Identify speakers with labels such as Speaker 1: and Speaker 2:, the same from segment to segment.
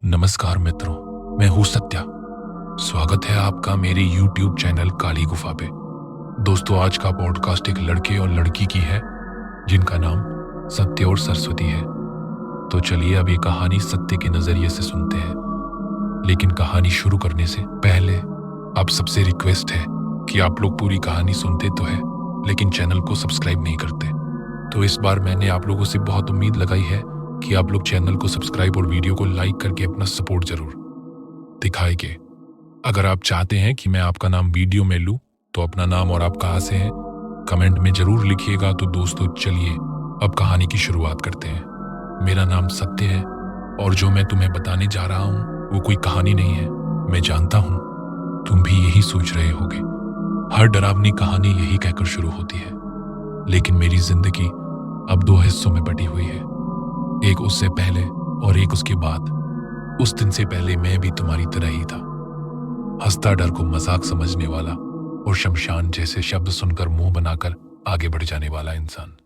Speaker 1: नमस्कार मित्रों, मैं हूं सत्या। स्वागत है आपका मेरे YouTube चैनल काली गुफा पे। दोस्तों, आज का पॉडकास्ट एक लड़के और लड़की की है जिनका नाम सत्य और सरस्वती है। तो चलिए अब ये कहानी सत्य के नजरिए से सुनते हैं। लेकिन कहानी शुरू करने से पहले आप सबसे रिक्वेस्ट है कि आप लोग पूरी कहानी सुनते तो है लेकिन चैनल को सब्सक्राइब नहीं करते। तो इस बार मैंने आप लोगों से बहुत उम्मीद लगाई है कि आप लोग चैनल को सब्सक्राइब और वीडियो को लाइक करके अपना सपोर्ट जरूर दिखाएंगे। अगर आप चाहते हैं कि मैं आपका नाम वीडियो में लूं तो अपना नाम और आप कहां से हैं कमेंट में जरूर लिखिएगा। तो दोस्तों चलिए अब कहानी की शुरुआत करते हैं। मेरा नाम सत्य है और जो मैं तुम्हें बताने जा रहा हूं वो कोई कहानी नहीं है। मैं जानता हूं तुम भी यही सोच रहे होगे। हर डरावनी कहानी यही कहकर शुरू होती है, लेकिन मेरी जिंदगी अब दो हिस्सों में बटी हुई है, एक उससे पहले और एक उसके बाद। उस दिन से पहले मैं भी तुम्हारी तरह ही था, हंसता डर को मजाक समझने वाला और शमशान जैसे शब्द सुनकर मुंह बनाकर आगे बढ़ जाने वाला इंसान।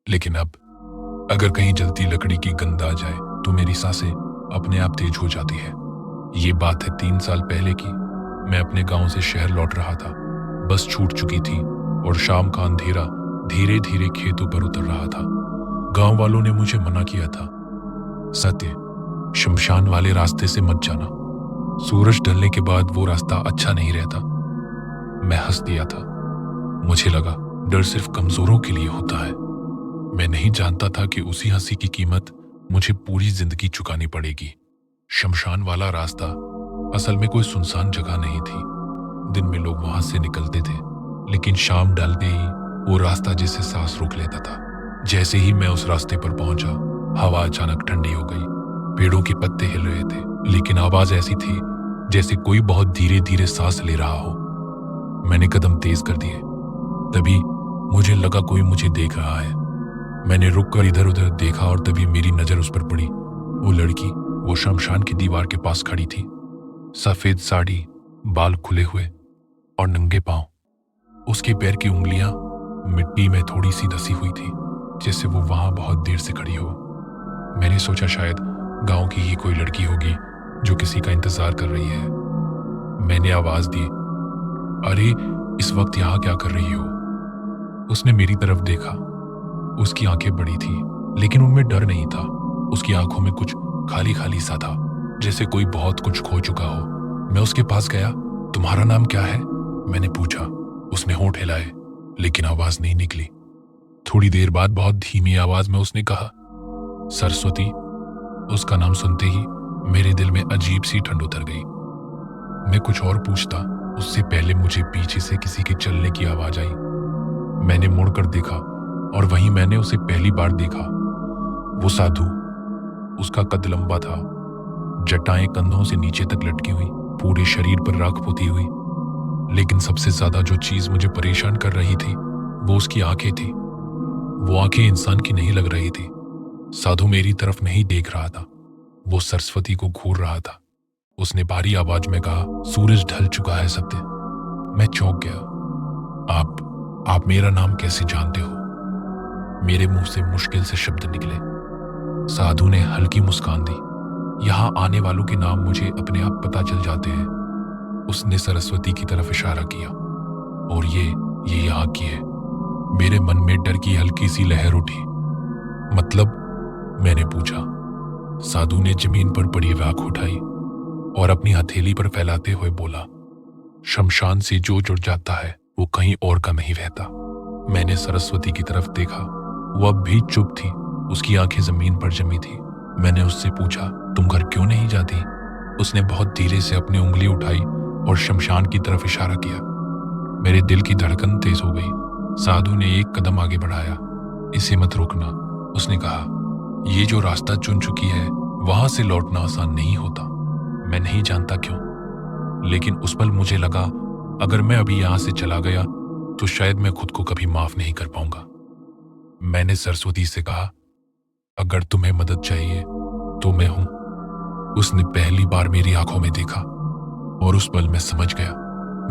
Speaker 1: लेकिन अब अगर कहीं जलती लकड़ी की गंध आ जाए तो मेरी सांसें अपने आप तेज हो जाती है। ये बात है 3 साल पहले की। मैं अपने गांव से शहर लौट रहा था। बस छूट चुकी थी और शाम का अंधेरा धीरे धीरे खेतों पर उतर रहा था। गांव वालों ने मुझे मना किया था, सत्य, शमशान वाले रास्ते से मत जाना। सूरज ढलने के बाद वो रास्ता अच्छा नहीं रहता। मैं हंस दिया था। मुझे लगा डर सिर्फ कमजोरों के लिए होता है। मैं नहीं जानता था कि उसी हंसी की कीमत मुझे पूरी जिंदगी चुकानी पड़ेगी। शमशान वाला रास्ता असल में कोई सुनसान जगह नहीं थी। दिन में लोग वहां से निकलते थे, लेकिन शाम ढलते ही वो रास्ता जैसे सांस रोक लेता था। जैसे ही मैं उस रास्ते पर पहुंचा, हवा अचानक ठंडी हो गई। पेड़ों के पत्ते हिल रहे थे, लेकिन आवाज ऐसी थी जैसे कोई बहुत धीरे धीरे सांस ले रहा हो। मैंने कदम तेज कर दिए। तभी मुझे लगा कोई मुझे देख रहा है। मैंने रुककर इधर उधर देखा और तभी मेरी नजर उस पर पड़ी। वो लड़की वो शमशान की दीवार के पास खड़ी थी, सफेद साड़ी, बाल खुले हुए और नंगे पांव। उसके पैर की उंगलियां मिट्टी में थोड़ी सी धसी हुई थी, जैसे वो वहां बहुत देर से खड़ी हो। मैंने सोचा शायद गांव की ही कोई लड़की होगी जो किसी का इंतजार कर रही है। मैंने आवाज दी, अरे इस वक्त यहां क्या कर रही हो? उसने मेरी तरफ देखा। उसकी आंखें बड़ी थी, लेकिन उनमें डर नहीं था। उसकी आंखों में कुछ खाली खाली सा था, जैसे कोई बहुत कुछ खो चुका हो। मैं उसके पास गया। तुम्हारा नाम क्या है? मैंने पूछा। उसने होंठ हिलाए, लेकिन आवाज नहीं निकली। थोड़ी देर बाद बहुत धीमी आवाज में उसने कहा, सरस्वती। उसका नाम सुनते ही मेरे दिल में अजीब सी ठंड उतर गई। मैं कुछ और पूछता उससे पहले मुझे पीछे से किसी के चलने की आवाज आई। मैंने मुड़कर देखा और वहीं मैंने उसे पहली बार देखा। वो साधु। उसका कद लंबा था, जटाएं कंधों से नीचे तक लटकी हुई, पूरे शरीर पर राख पोती हुई। लेकिन सबसे ज्यादा जो चीज मुझे परेशान कर रही थी वो उसकी आंखें थी। वो आंखें इंसान की नहीं लग रही थी। साधु मेरी तरफ नहीं देख रहा था, वो सरस्वती को घूर रहा था। उसने भारी आवाज में कहा, सूरज ढल चुका है सत्य। मैं चौंक गया। आप मेरा नाम कैसे जानते हो? मेरे मुंह से मुश्किल से शब्द निकले। साधु ने हल्की मुस्कान दी। यहां आने वालों के नाम मुझे अपने आप पता चल जाते हैं। उसने सरस्वती की तरफ इशारा किया, और ये यहाँ की है। मेरे मन में डर की हल्की सी लहर उठी। मतलब? मैंने पूछा। साधु ने जमीन पर पड़ी राख उठाई और अपनी हथेली पर फैलाते हुए बोला, शमशान से जो जुड़ जाता है वो कहीं और का नहीं रहता। मैंने सरस्वती की तरफ देखा। वो अब भी चुप थी, उसकी आंखें जमीन पर जमी थी। मैंने उससे पूछा, तुम घर क्यों नहीं जाती? उसने बहुत धीरे से अपनी उंगली उठाई और शमशान की तरफ इशारा किया। मेरे दिल की धड़कन तेज हो गई। साधु ने एक कदम आगे बढ़ाया। इसे मत रोकना, उसने कहा। ये जो रास्ता चुन चुकी है वहां से लौटना आसान नहीं होता। मैं नहीं जानता क्यों, लेकिन उस पल मुझे लगा अगर मैं अभी यहां से चला गया तो शायद मैं खुद को कभी माफ नहीं कर पाऊंगा। मैंने सरस्वती से कहा, अगर तुम्हें मदद चाहिए तो मैं हूं। उसने पहली बार मेरी आंखों में देखा और उस पल मैं समझ गया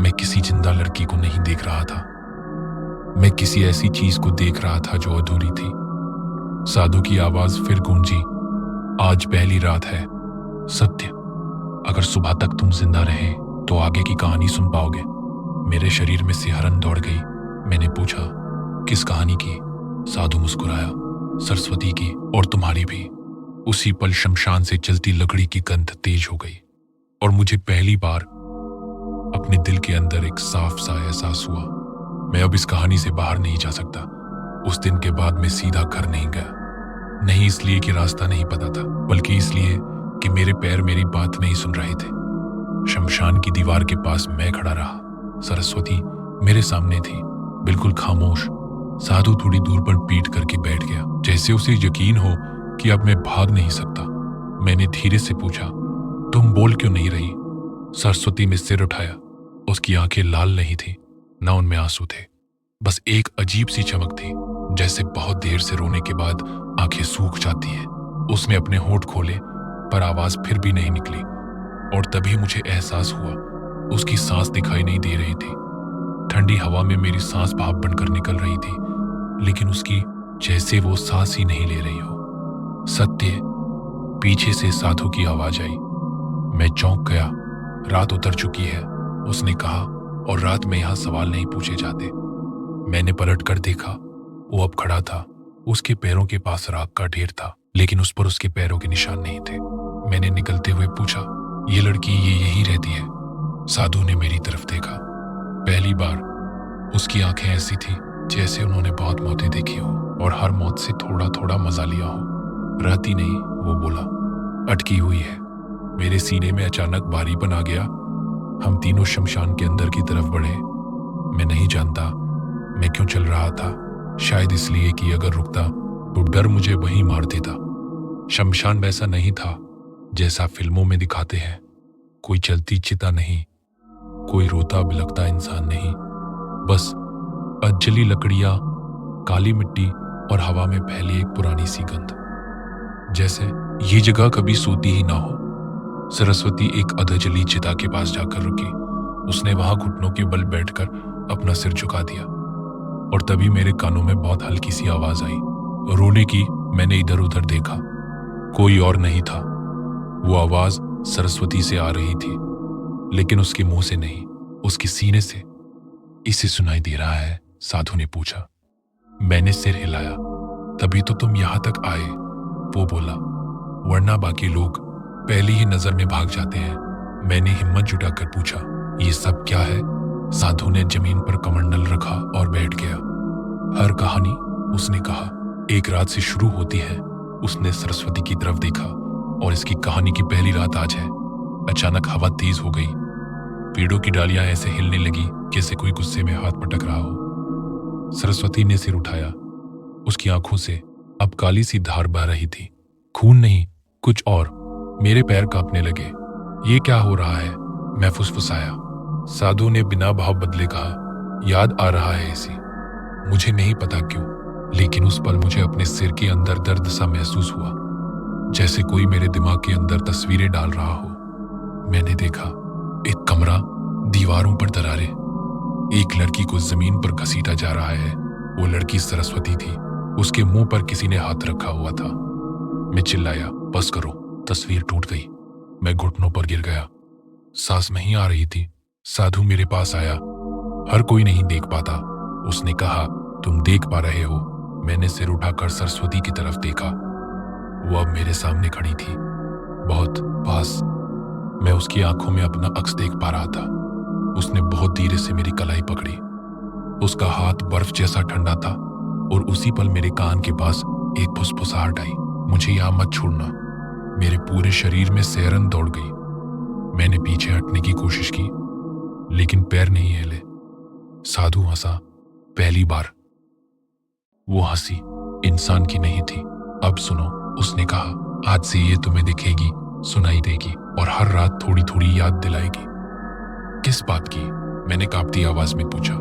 Speaker 1: मैं किसी जिंदा लड़की को नहीं देख रहा था। मैं किसी ऐसी चीज को देख रहा था जो अधूरी थी। साधु की आवाज फिर गूंजी, आज पहली रात है, सत्य, अगर सुबह तक तुम जिंदा रहे तो आगे की कहानी सुन पाओगे। मेरे शरीर में सिहरन दौड़ गई। मैंने पूछा, किस कहानी की? साधु मुस्कुराया, सरस्वती की, और तुम्हारी भी। उसी पल शमशान से जलती लकड़ी की गंध तेज हो गई और मुझे पहली बार अपने दिल के अंदर एक साफ सा एहसास हुआ, मैं अब इस कहानी से बाहर नहीं जा सकता। उस दिन के बाद मैं सीधा घर नहीं गया, नहीं इसलिए कि रास्ता नहीं पता था, बल्कि इसलिए कि मेरे पैर मेरी बात नहीं सुन रहे थे। शमशान की दीवार के पास मैं खड़ा रहा। सरस्वती मेरे सामने थी, बिल्कुल खामोश। साधु थोड़ी दूर पर पीठ करके बैठ गया, जैसे उसे यकीन हो कि अब मैं भाग नहीं सकता। मैंने धीरे से पूछा, तुम बोल क्यों नहीं रही? सरस्वती ने सिर उठाया। उसकी आंखें लाल नहीं थी, ना उनमें आंसू थे, बस एक अजीब सी चमक थी, जैसे बहुत देर से रोने के बाद आंखें सूख जाती हैं। उसने अपने होंठ खोले पर आवाज फिर भी नहीं निकली, और तभी मुझे एहसास हुआ उसकी सांस दिखाई नहीं दे रही थी। ठंडी हवा में मेरी सांस भाप बनकर निकल रही थी, लेकिन उसकी जैसे वो सांस ही नहीं ले रही हो। सत्य, पीछे से साधु की आवाज आई। मैं चौंक गया। रात उतर चुकी है, उसने कहा, और रात में यहां सवाल नहीं पूछे जाते। मैंने पलट कर देखा, वो अब खड़ा था। उसके पैरों के पास राख का ढेर था, लेकिन उस पर उसके पैरों के निशान नहीं थे। मैंने निकलते हुए पूछा, ये लड़की ये यही रहती है? साधु ने मेरी तरफ देखा। पहली बार उसकी आंखें ऐसी थी जैसे उन्होंने बहुत मौतें देखी हो और हर मौत से थोड़ा थोड़ा मजा लिया हो। रहती नहीं, वो बोला, अटकी हुई है। मेरे सीने में अचानक भारीपन आ गया। हम तीनों शमशान के अंदर की तरफ बढ़े। मैं नहीं जानता मैं क्यों चल रहा था, शायद इसलिए कि अगर रुकता तो डर मुझे वहीं मार देता। शमशान वैसा नहीं था जैसा फिल्मों में दिखाते हैं। कोई चलती चिता नहीं, कोई रोता बिलखता इंसान नहीं, बस अजली लकड़ियां, काली मिट्टी और हवा में फैली एक पुरानी सी गंध, जैसे ये जगह कभी सोती ही ना हो। सरस्वती एक अधजली चिता के पास जाकर रुकी। उसने वहां घुटनों के बल बैठकर अपना सिर झुका दिया, और तभी मेरे कानों में बहुत हल्की सी आवाज आई, रोने की। मैंने इधर उधर देखा, कोई और नहीं था। वो आवाज सरस्वती से आ रही थी, लेकिन उसके मुंह से नहीं, उसके सीने से। इसे सुनाई दे रहा है? साधु ने पूछा। मैंने सिर हिलाया। तभी तो तुम यहां तक आए, वो बोला, वरना बाकी लोग पहली ही नजर में भाग जाते हैं। मैंने हिम्मत जुटाकर पूछा, ये सब क्या है? साधु ने जमीन पर कमंडल रखा और बैठ गया। हर कहानी, उसने कहा, एक रात से शुरू होती है। उसने सरस्वती की तरफ देखा, और इसकी कहानी की पहली रात आज है। अचानक हवा तेज हो गई। पेड़ों की डालियां ऐसे हिलने लगी जैसे कोई गुस्से में हाथ पटक रहा हो। सरस्वती ने सिर उठाया। उसकी आंखों से अब काली सी धार बह रही थी। खून नहीं, कुछ और। मेरे पैर कांपने लगे। ये क्या हो रहा है? मैं फुसफुसाया। साधु ने बिना भाव बदले कहा, याद आ रहा है इसी। मुझे नहीं पता क्यों, लेकिन उस पल मुझे अपने सिर के अंदर दर्द सा महसूस हुआ, जैसे कोई मेरे दिमाग के अंदर तस्वीरें डाल रहा हो। मैंने देखा, एक कमरा, दीवारों पर दरारें, एक लड़की को जमीन पर घसीटा जा रहा है। वो लड़की सरस्वती थी। उसके मुंह पर किसी ने हाथ रखा हुआ था। मैं चिल्लाया, बस करो। तस्वीर टूट गई। मैं घुटनों पर गिर गया। सांस नहीं आ रही थी। साधु मेरे पास आया। हर कोई नहीं देख पाता, उसने कहा, तुम देख पा रहे हो। मैंने सिर उठाकर सरस्वती की तरफ देखा। वो अब मेरे सामने खड़ी थी, बहुत पास। मैं उसकी आंखों में अपना अक्स देख पा रहा था। उसने बहुत धीरे से मेरी कलाई पकड़ी। उसका हाथ बर्फ जैसा ठंडा था, और उसी पल मेरे कान के पास एक फुसफुसाहट आई, मुझे यहां मत छोड़ना। मेरे पूरे शरीर में सिहरन दौड़ गई। मैंने पीछे हटने की कोशिश की, लेकिन पैर नहीं हिले। साधु हंसा, पहली बार। वो हंसी इंसान की नहीं थी। अब सुनो, उसने कहा, आज से ये तुम्हें दिखेगी, सुनाई देगी, और हर रात थोड़ी थोड़ी याद दिलाएगी। किस बात की? मैंने कांपती आवाज में पूछा।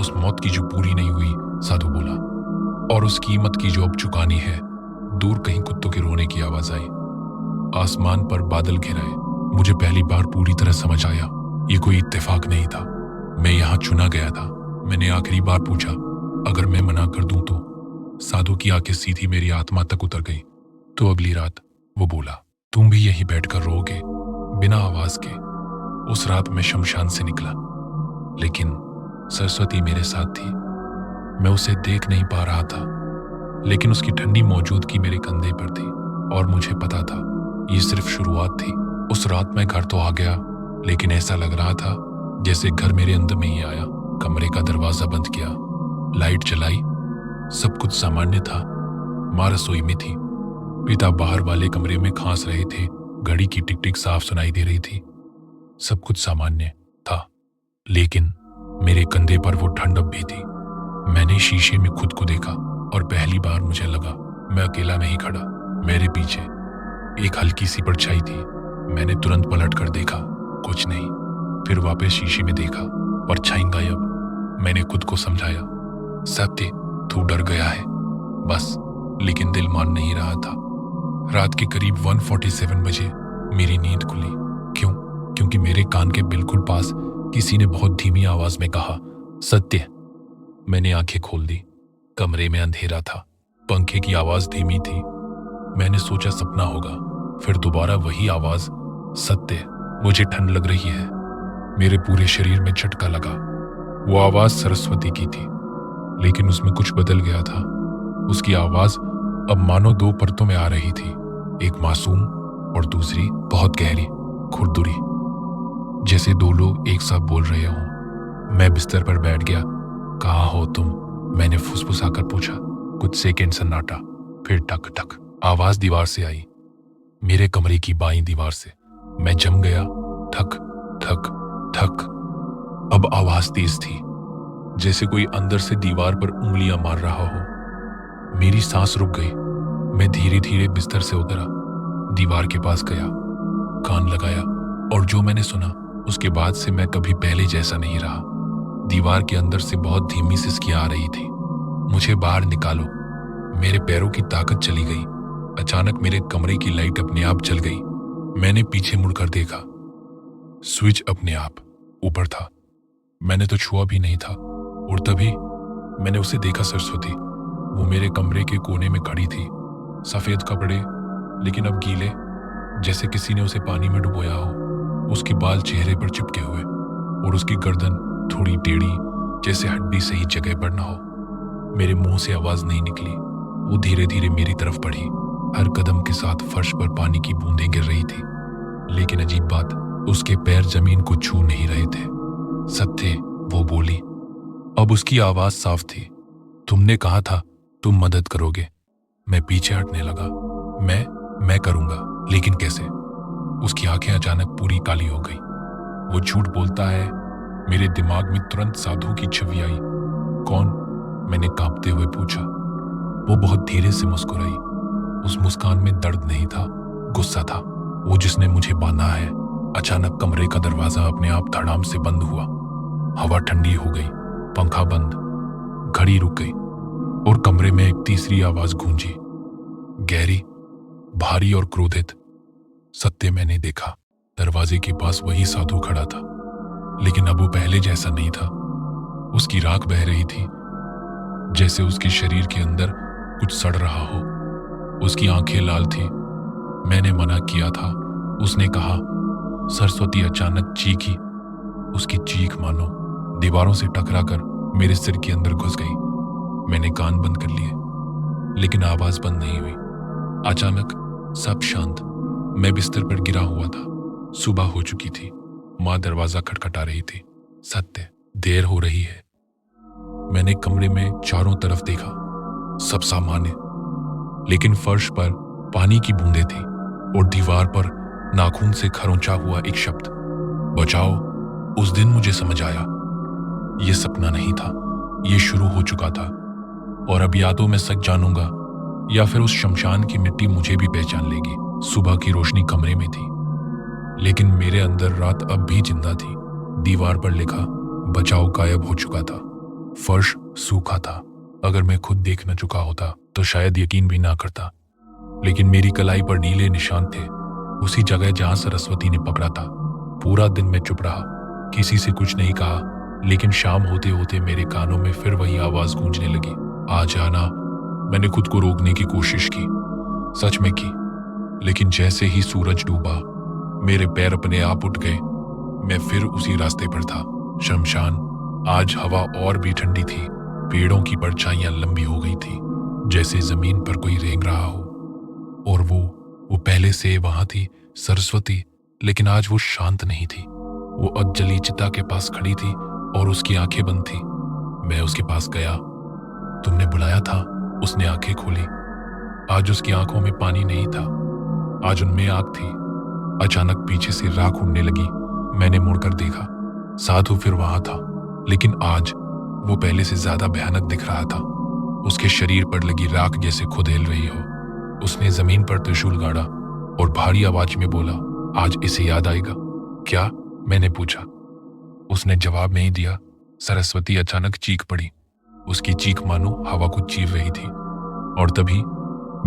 Speaker 1: उस मौत की जो पूरी नहीं हुई, साधु बोला, और उस कीमत की जो अब चुकानी है। दूर कहीं कुत्तों के रोने की आवाज आई। आसमान पर बादल घिर आए। मुझे पहली बार पूरी तरह समझ आया, ये कोई इत्तेफाक नहीं था। मैं यहाँ चुना गया था। मैंने आखिरी बार पूछा, अगर मैं मना कर दूं तो? साधु की आंखें सीधी मेरी आत्मा तक उतर गई। तो अगली रात, वो बोला, तुम भी यहीं बैठकर रोओगे बिना आवाज के। उस रात मैं शमशान से निकला, लेकिन सरस्वती मेरे साथ थी। मैं उसे देख नहीं पा रहा था, लेकिन उसकी ठंडी मौजूदगी मेरे कंधे पर थी और मुझे पता था ये सिर्फ शुरुआत थी। उस रात मैं घर तो आ गया, लेकिन ऐसा लग रहा था जैसे घर मेरे अंदर में ही आया। कमरे का दरवाजा बंद किया, लाइट जलाई, सब कुछ सामान्य था। माँ रसोई में थी, पिता बाहर वाले कमरे में खांस रहे थे, घड़ी की टिक टिक साफ सुनाई दे रही थी। सब कुछ सामान्य था, लेकिन मेरे कंधे पर वो ठंड अब भी थी। मैंने शीशे में खुद को देखा और पहली बार मुझे लगा मैं अकेला नहीं खड़ा। मेरे पीछे एक हल्की सी परछाई थी। मैंने तुरंत पलट कर देखा, कुछ नहीं। फिर वापस शीशे में देखा, परछाई गायब। मैंने खुद को समझाया, सत्य तू डर गया है बस, लेकिन दिल मान नहीं रहा था। रात के करीब 1:47 बजे मेरी नींद खुली। क्यों? क्योंकि मेरे कान के बिल्कुल पास किसी ने बहुत धीमी आवाज में कहा, सत्य। मैंने आंखें खोल दी। कमरे में अंधेरा था, पंखे की आवाज धीमी थी। मैंने सोचा सपना होगा, फिर दोबारा वही आवाज, सत्य। मुझे ठंड लग रही है। मेरे पूरे शरीर में झटका लगा। वो आवाज सरस्वती की थी, लेकिन उसमें कुछ बदल गया था। उसकी आवाज अब मानो दो परतों में आ रही थी, एक मासूम और दूसरी बहुत गहरी, खुरदुरी, जैसे दो लोग एक साथ बोल रहे हों। मैं बिस्तर पर बैठ गया। कहाँ हो तुम? मैंने फुसफुसाकर पूछा। कुछ सेकंड सन्नाटा, फिर टक टक आवाज दीवार से आई, मेरे कमरे की बाईं दीवार से। मैं जम गया। ठक ठक ठक। अब आवाज तेज थी, जैसे कोई अंदर से दीवार पर उंगलियां मार रहा हो। मेरी सांस रुक गई। मैं धीरे धीरे बिस्तर से उतरा, दीवार के पास गया, कान लगाया, और जो मैंने सुना उसके बाद से मैं कभी पहले जैसा नहीं रहा। दीवार के अंदर से बहुत धीमी सिसकियां आ रही थी, मुझे बाहर निकालो। मेरे पैरों की ताकत चली गई। अचानक मेरे कमरे की लाइट अपने आप जल गई। मैंने पीछे मुड़कर देखा, स्विच अपने आप ऊपर था। मैंने तो छुआ भी नहीं था, और तभी मैंने उसे देखा, सरस्वती। वो मेरे कमरे के कोने में खड़ी थी, सफेद कपड़े लेकिन अब गीले, जैसे किसी ने उसे पानी में डुबोया हो। उसके बाल चेहरे पर चिपके हुए, और उसकी गर्दन थोड़ी टेढ़ी, जैसे हड्डी सही जगह पर ना हो। मेरे मुंह से आवाज नहीं निकली। वो धीरे धीरे मेरी तरफ बढ़ी। हर कदम के साथ फर्श पर पानी की बूंदें गिर रही थी, लेकिन अजीब बात, उसके पैर जमीन को छू नहीं रहे थे। सत्य, वो बोली। अब उसकी आवाज साफ थी, तुमने कहा था तुम मदद करोगे। मैं पीछे हटने लगा। मैं करूंगा, लेकिन कैसे? उसकी आंखें अचानक पूरी काली हो गई। वो झूठ बोलता है। मेरे दिमाग में तुरंत साधु की छवि आई। कौन? मैंने कांपते हुए पूछा। वो बहुत धीरे से मुस्कुराई। उस मुस्कान में दर्द नहीं था, गुस्सा था, वो जिसने मुझे बांधा है। अचानक कमरे का दरवाजा अपने आप धड़ाम से बंद हुआ। हवा ठंडी हो गई, पंखा बंद, घड़ी रुक गई, और कमरे में एक तीसरी आवाज गूंजी, गहरी, भारी और क्रोधित। सत्य, मैंने देखा। दरवाजे के पास वही साधु खड़ा था, लेकिन अब वो पहले जैसा नहीं था। उसकी राख बह रही थी, जैसे उसके शरीर के अंदर कुछ सड़ रहा हो। उसकी आंखें लाल थी। मैंने मना किया था। उसने कहा। सरस्वती अचानक चीखी। उसकी चीख मानो दीवारों से टकराकर मेरे सिर के अंदर घुस गई। मैंने कान बंद कर लिए, लेकिन आवाज बंद नहीं हुई। अचानक सब शांत। मैं बिस्तर पर गिरा हुआ था। सुबह हो चुकी थी। माँ दरवाजा खटखटा रही थी। सत्य, देर हो रही है। मैंने कमरे में चारों तरफ देखा, सब सामान्य, लेकिन फर्श पर पानी की बूंदें थी, और दीवार पर नाखून से खरोंचा हुआ एक शब्द, बचाओ। उस दिन मुझे समझ आया, यह सपना नहीं था, यह शुरू हो चुका था। और अब या तो मैं सच जानूंगा, या फिर उस शमशान की मिट्टी मुझे भी पहचान लेगी। सुबह की रोशनी कमरे में थी, लेकिन मेरे अंदर रात अब भी जिंदा थी। दीवार पर लिखा बचाओ गायब हो चुका था। फर्श सूखा था। अगर मैं खुद देख न चुका होता तो शायद यकीन भी ना करता, लेकिन मेरी कलाई पर नीले निशान थे, उसी जगह जहां सरस्वती ने पकड़ा था। पूरा दिन मैं चुप रहा, किसी से कुछ नहीं कहा, लेकिन शाम होते होते मेरे कानों में फिर वही आवाज गूंजने लगी, आ जाना। मैंने खुद को रोकने की कोशिश की, सच में की, लेकिन जैसे ही सूरज डूबा मेरे पैर अपने आप उठ गए। मैं फिर उसी रास्ते पर था। शमशान। आज हवा और भी ठंडी थी। पेड़ों की परछाइयां लंबी हो गई थी, जैसे जमीन पर कोई रेंग रहा हो। और वो पहले से वहां थी, सरस्वती। लेकिन आज वो शांत नहीं थी। वो अधजली चिता के पास खड़ी थी और उसकी आंखें बंद थी। मैं उसके पास गया। तुमने बुलाया था। उसने आंखें खोली। आज उसकी आंखों में पानी नहीं था, आज उनमें आग थी। अचानक पीछे से राख उड़ने लगी। मैंने मुड़कर देखा। साधु फिर वहां था, लेकिन आज वो पहले से ज्यादा भयानक दिख रहा था। उसके शरीर पर लगी राख जैसे खुद हिल रही हो। उसने जमीन पर त्रिशूल गाड़ा और भारी आवाज में बोला, आज इसे याद आएगा क्या? मैंने पूछा। उसने जवाब नहीं दिया। सरस्वती अचानक चीख पड़ी। उसकी चीख मानो हवा को चीर रही थी। और तभी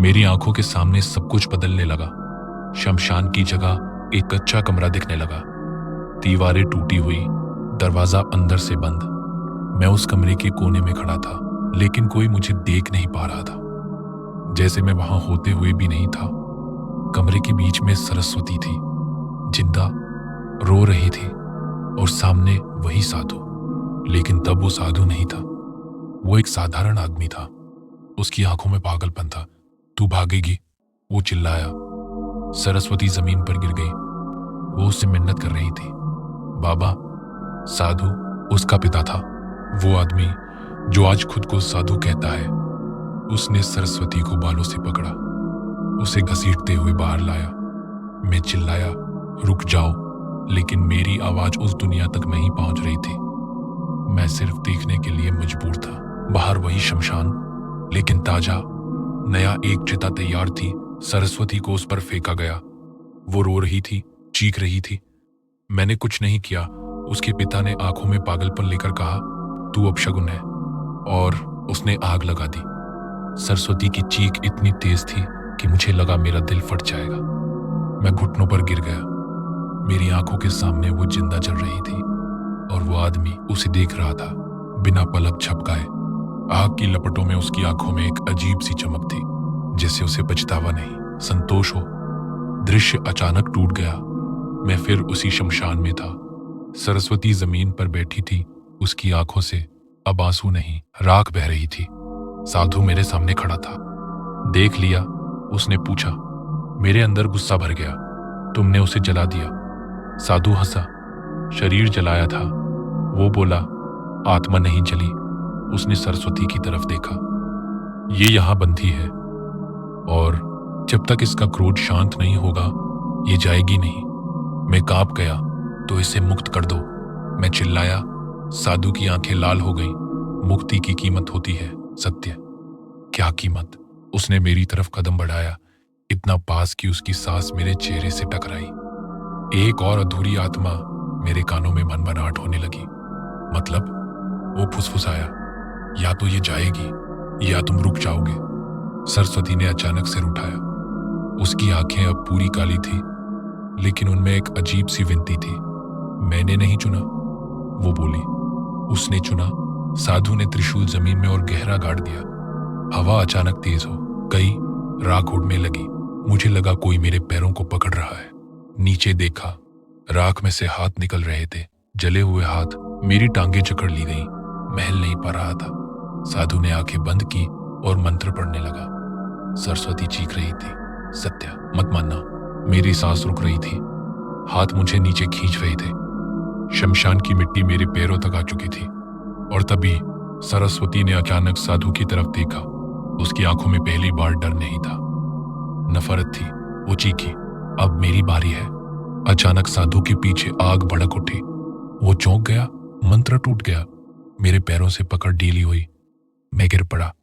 Speaker 1: मेरी आंखों के सामने सब कुछ बदलने लगा। शमशान की जगह एक कच्चा कमरा दिखने लगा। दीवारें टूटी हुई, दरवाजा अंदर से बंद। मैं उस कमरे के कोने में खड़ा था, लेकिन कोई मुझे देख नहीं पा रहा था, जैसे मैं वहां होते हुए भी नहीं था। कमरे के बीच में सरस्वती थी, जिंदा, रो रही थी, और सामने वही साधु। लेकिन तब वो साधु नहीं था, वो एक साधारण आदमी था। उसकी आंखों में पागलपन था। तू भागेगी? वो चिल्लाया। सरस्वती जमीन पर गिर गई। वो उससे मिन्नत कर रही थी। बाबा। साधु उसका पिता था, वो आदमी जो आज खुद को साधु कहता है। उसने सरस्वती को बालों से पकड़ा, उसे घसीटते हुए बाहर लाया। मैं चिल्लाया, रुक जाओ, लेकिन मेरी आवाज उस दुनिया तक नहीं पहुंच रही थी। मैं सिर्फ देखने के लिए मजबूर था। बाहर वही शमशान, लेकिन ताजा, नया। एक चिता तैयार थी। सरस्वती को उस पर फेंका गया। वो रो रही थी, चीख रही थी। मैंने कुछ नहीं किया। उसके पिता ने आंखों में पागलपन लेकर कहा, तू अपशगुन है, और उसने आग लगा दी। सरस्वती की चीख इतनी तेज थी कि मुझे लगा मेरा दिल फट जाएगा। मैं घुटनों पर गिर गया। मेरी आंखों के सामने वो जिंदा जल रही थी, और वो आदमी उसे देख रहा था, बिना पलक झपकाए। आग की लपटों में उसकी आंखों में एक अजीब सी चमक थी, जैसे उसे पछतावा नहीं, संतोष हो। दृश्य अचानक टूट गया। मैं फिर उसी शमशान में था। सरस्वती जमीन पर बैठी थी, उसकी आंखों से अब आंसू नहीं, राख बह रही थी। साधु मेरे सामने खड़ा था। देख लिया? उसने पूछा। मेरे अंदर गुस्सा भर गया। तुमने उसे जला दिया। साधु हंसा। शरीर जलाया था। वो बोला, आत्मा नहीं जली। उसने सरस्वती की तरफ देखा। ये यहां बंधी है, और जब तक इसका क्रोध शांत नहीं होगा, ये जाएगी नहीं। मैं कांप गया। तो इसे मुक्त कर दो, मैं चिल्लाया। साधु की आंखें लाल हो गईं। मुक्ति की कीमत होती है, सत्य। क्या कीमत? उसने मेरी तरफ कदम बढ़ाया, इतना पास कि उसकी सांस मेरे चेहरे से टकराई। एक और अधूरी आत्मा। मेरे कानों में मनमनाहट होने लगी। मतलब? वो फुसफुसाया, या तो ये जाएगी या तुम रुक जाओगे। सरस्वती ने अचानक सिर उठाया। उसकी आंखें अब पूरी काली थी, लेकिन उनमें एक अजीब सी विनती थी। मैंने नहीं चुना, वो बोली। उसने चुना। साधु ने त्रिशूल जमीन में और गहरा गाड़ दिया। हवा अचानक तेज हो गई, राख उड़ने लगी। मुझे लगा कोई मेरे पैरों को पकड़ रहा है। नीचे देखा, राख में से हाथ निकल रहे थे, जले हुए हाथ। मेरी टांगें जकड़ ली गई। मैं हिल नहीं पा रहा था। साधु ने आंखें बंद की और मंत्र पढ़ने लगा। सरस्वती चीख रही थी, सत्य, मत मानना। मेरी सांस रुक रही थी। हाथ मुझे नीचे खींच रहे थे। शमशान की मिट्टी मेरे पैरों तक आ चुकी थी। और तभी सरस्वती ने अचानक साधु की तरफ देखा। उसकी आंखों में पहली बार डर नहीं था, नफरत थी। वो चीखी, अब मेरी बारी है। अचानक साधु के पीछे आग भड़क उठी। वो चौंक गया। मंत्र टूट गया। मेरे पैरों से पकड़ ढीली हुई। मैं गिर पड़ा।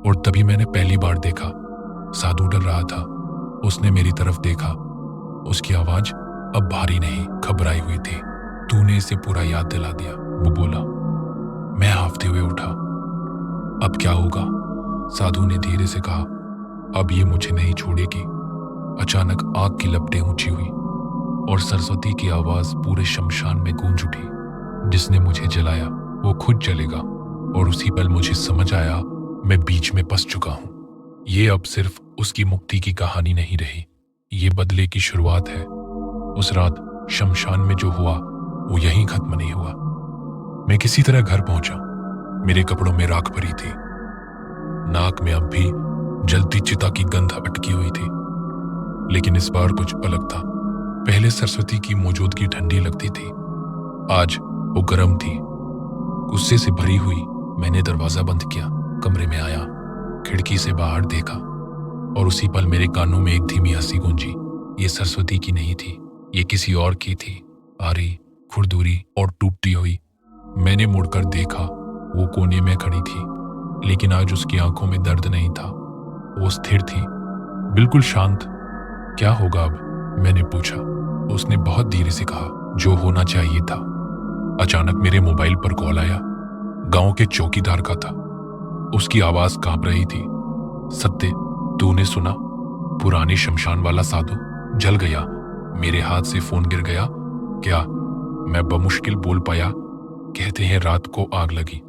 Speaker 1: और तभी मैंने पहली बार देखा, साधु डर रहा था। उसने मेरी तरफ देखा। उसकी आवाज अब भारी नहीं, घबराई हुई थी। तूने इसे पूरा याद दिला दिया, वो बोला। मैं हाफते हुए उठा। अब क्या होगा? साधु ने धीरे से कहा, अब ये मुझे नहीं छोड़ेगी। अचानक आग की लपटें ऊंची हुई और सरस्वती की आवाज पूरे शमशान में गूंज उठी। जिसने मुझे जलाया वो खुद जलेगा। और उसी पल मुझे समझ आया, मैं बीच में फंस चुका हूं। ये अब सिर्फ उसकी मुक्ति की कहानी नहीं रही, ये बदले की शुरुआत है। उस रात शमशान में जो हुआ वो यहीं खत्म नहीं हुआ। मैं किसी तरह घर पहुंचा। मेरे कपड़ों में राख भरी थी, नाक में अब भी जलती चिता की गंध अटकी हुई थी। लेकिन इस बार कुछ अलग था। पहले सरस्वती की मौजूदगी ठंडी लगती थी, आज वो गर्म थी। गुस्से से भरी हुई मैंने दरवाजा बंद किया, कमरे में आया, खिड़की से बाहर देखा और उसी पल मेरे कानों में एक धीमी हंसी गूंजी। ये सरस्वती की नहीं थी, ये किसी और की थी, भारी, खुरदुरी और टूटती हुई। मैंने मुड़कर देखा, वो कोने में खड़ी थी, लेकिन आज उसकी आंखों में दर्द नहीं था। वो स्थिर थी, बिल्कुल शांत। क्या होगा अब? मैंने पूछा। उसने बहुत धीरे से कहा, जो होना चाहिए था। अचानक मेरे मोबाइल पर कॉल आया, गांव के चौकीदार का था। उसकी आवाज कांप रही थी। सत्य, तूने सुना? पुराने शमशान वाला साधु जल गया। मेरे हाथ से फोन गिर गया। क्या? मैं बमुश्किल बोल पाया। कहते हैं रात को आग लगी।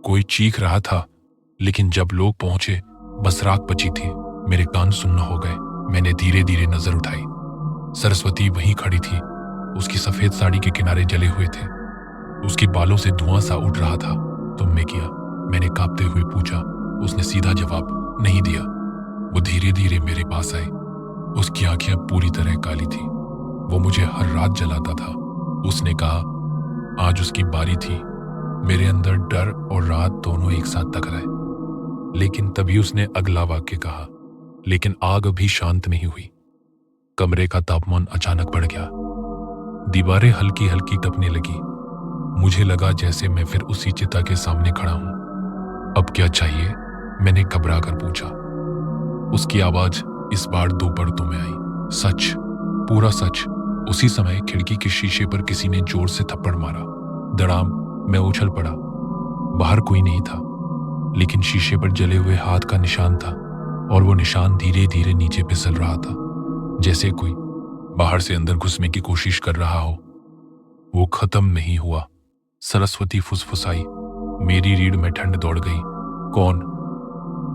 Speaker 1: कोई चीख रहा था, लेकिन जब लोग पहुंचे बस राख बची थी। मेरे कान सुन्न हो गए। मैंने धीरे धीरे नजर उठाई। सरस्वती वहीं खड़ी थी। उसकी सफेद साड़ी के किनारे जले हुए थे, उसके बालों से धुआं सा उठ रहा था। तुमने किया? मैंने कांपते हुए पूछा। उसने सीधा जवाब नहीं दिया। वो धीरे धीरे मेरे पास आई। उसकी आंखें अब पूरी तरह काली थी। वो मुझे हर रात जलाता था। उसने कहा, आज उसकी बारी थी। मेरे अंदर डर और राहत दोनों एक साथ टकराए। लेकिन तभी उसने अगला वाक्य कहा, लेकिन आग अभी शांत नहीं हुई। कमरे का तापमान अचानक बढ़ गया। दीवारें हल्की हल्की तपने लगी। मुझे लगा जैसे मैं फिर उसी चिता के सामने खड़ा हूं। अब क्या चाहिए? मैंने घबरा कर पूछा। उसकी आवाज इस बार दो परतों में आई। सच, पूरा सच। उसी समय खिड़की के शीशे पर किसी ने जोर से थप्पड़ मारा। धड़ाम, मैं उछल पड़ा। बाहर कोई नहीं था, लेकिन शीशे पर जले हुए हाथ का निशान था, और वो निशान धीरे धीरे नीचे फिसल रहा था, जैसे कोई बाहर से अंदर घुसने की कोशिश कर रहा हो। वो खत्म नहीं हुआ। सरस्वती फुसफुसाई। मेरी रीढ़ में ठंड दौड़ गई। कौन?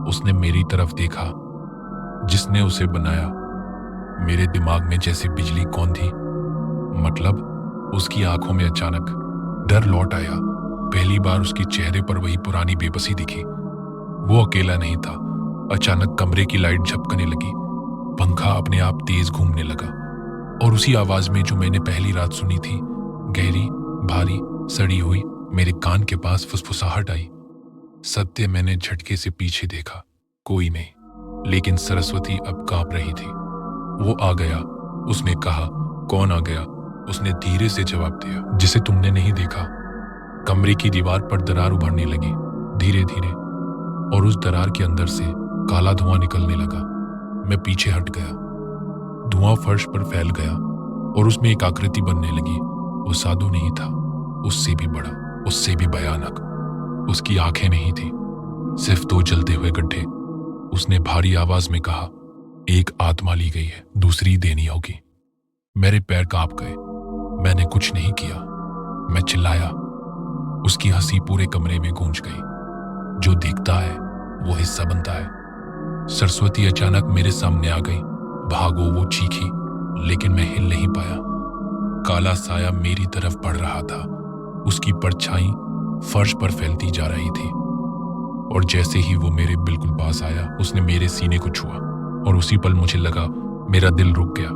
Speaker 1: उसने मेरी तरफ देखा। जिसने उसे बनाया। मेरे दिमाग में जैसे बिजली कौंधी। मतलब? उसकी आंखों में अचानक डर लौट आया। पहली बार उसके चेहरे पर वही पुरानी बेबसी दिखी। वो अकेला नहीं था। अचानक कमरे की लाइट झपकने लगी, पंखा अपने आप तेज घूमने लगा, और उसी आवाज में जो मैंने पहली रात सुनी थी, गहरी, भारी, सड़ी हुई, मेरे कान के पास फुसफुसाहट आई। सत्य, मैंने झटके से पीछे देखा। कोई नहीं, लेकिन सरस्वती अब कांप रही थी। वो आ गया। उसने कहा। कौन आ गया? उसने धीरे से जवाब दिया। जिसे तुमने नहीं देखा। कमरे की दीवार पर दरार उभरने लगी, धीरे धीरे, और उस दरार के अंदर से काला धुआं निकलने लगा। मैं पीछे हट गया। धुआं फर्श पर फैल गया और उसमें एक आकृति बनने लगी। वो साधु नहीं था, उससे भी बड़ा, उससे भी भयानक। उसकी आंखें नहीं थी, सिर्फ दो जलते हुए गड्ढे। उसने भारी आवाज में कहा, एक आत्मा ली गई है, दूसरी देनी होगी। मेरे पैर कांप गए। मैंने कुछ नहीं किया। मैं चिल्लाया। उसकी हंसी पूरे कमरे में गूंज गई। जो दिखता है वो हिस्सा बनता है। सरस्वती अचानक मेरे सामने आ गई। भागो, वो चीखी, लेकिन मैं हिल नहीं पाया। काला साया मेरी तरफ बढ़ रहा था। उसकी परछाई फर्श पर फैलती जा रही थी, और जैसे ही वो मेरे बिल्कुल पास आया, उसने मेरे सीने को छुआ, और उसी पल मुझे लगा मेरा दिल रुक गया।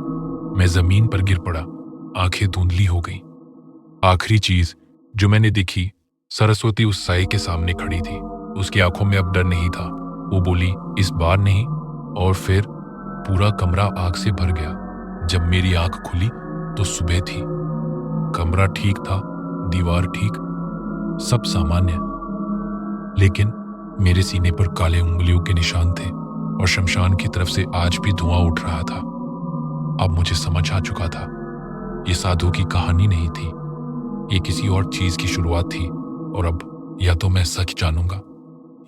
Speaker 1: मैं जमीन पर गिर पड़ा। आंखें धुंधली हो गईं। आखिरी चीज जो मैंने देखी, सरस्वती उस साये के सामने खड़ी थी। उसकी आंखों में अब डर नहीं था। वो बोली, इस बार नहीं। और फिर पूरा कमरा आग से भर गया। जब मेरी आंख खुली तो सुबह थी। कमरा ठीक था, दीवार ठीक, सब सामान्य, लेकिन मेरे सीने पर काले उंगलियों के निशान थे, और शमशान की तरफ से आज भी धुआं उठ रहा था। अब मुझे समझ आ चुका था, ये साधु की कहानी नहीं थी, ये किसी और चीज की शुरुआत थी। और अब या तो मैं सच जानूंगा,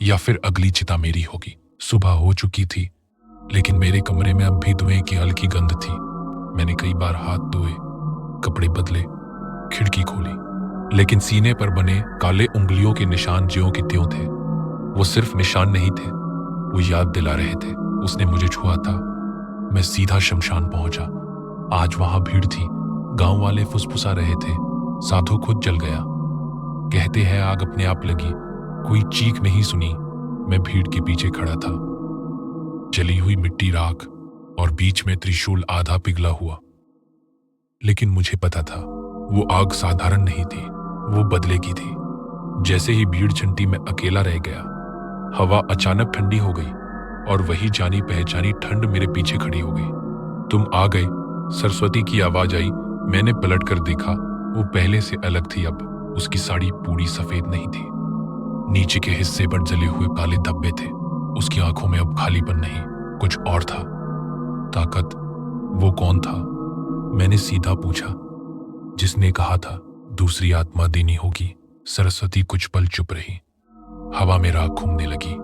Speaker 1: या फिर अगली चिता मेरी होगी। सुबह हो चुकी थी, लेकिन मेरे कमरे में अब भी धुएं की हल्की गंध थी। मैंने कई बार हाथ धोए, कपड़े बदले, खिड़की खोली, लेकिन सीने पर बने काले उंगलियों के निशान ज्यों के त्यों थे। वो सिर्फ निशान नहीं थे, वो याद दिला रहे थे। उसने मुझे छुआ था, मैं सीधा शमशान पहुंचा। आज वहां भीड़ थी, गांव वाले फुसफुसा रहे थे, साधु खुद जल गया। कहते हैं आग अपने आप लगी, कोई चीख नहीं सुनी। मैं भीड़ के पीछे खड़ा था, जली हुई मिट्टी, राख और बीच में त्रिशूल आधा पिघला हुआ। लेकिन मुझे पता था वो आग साधारण नहीं थी, वो बदले की थी। जैसे ही भीड़ छंटी में अकेला रह गया, हवा अचानक ठंडी हो गई और वही जानी पहचानी ठंड मेरे पीछे खड़ी हो गई। तुम आ गए, सरस्वती की आवाज आई। मैंने पलट कर देखा, वो पहले से अलग थी। अब उसकी साड़ी पूरी सफेद नहीं थी, नीचे के हिस्से पर जले हुए काले धब्बे थे। उसकी आंखों में अब खालीपन नहीं, कुछ और था, ताकत। वो कौन था? मैंने सीधा पूछा। जिसने कहा था दूसरी आत्मा देनी होगी। सरस्वती कुछ पल चुप रही, हवा में राख घूमने लगी।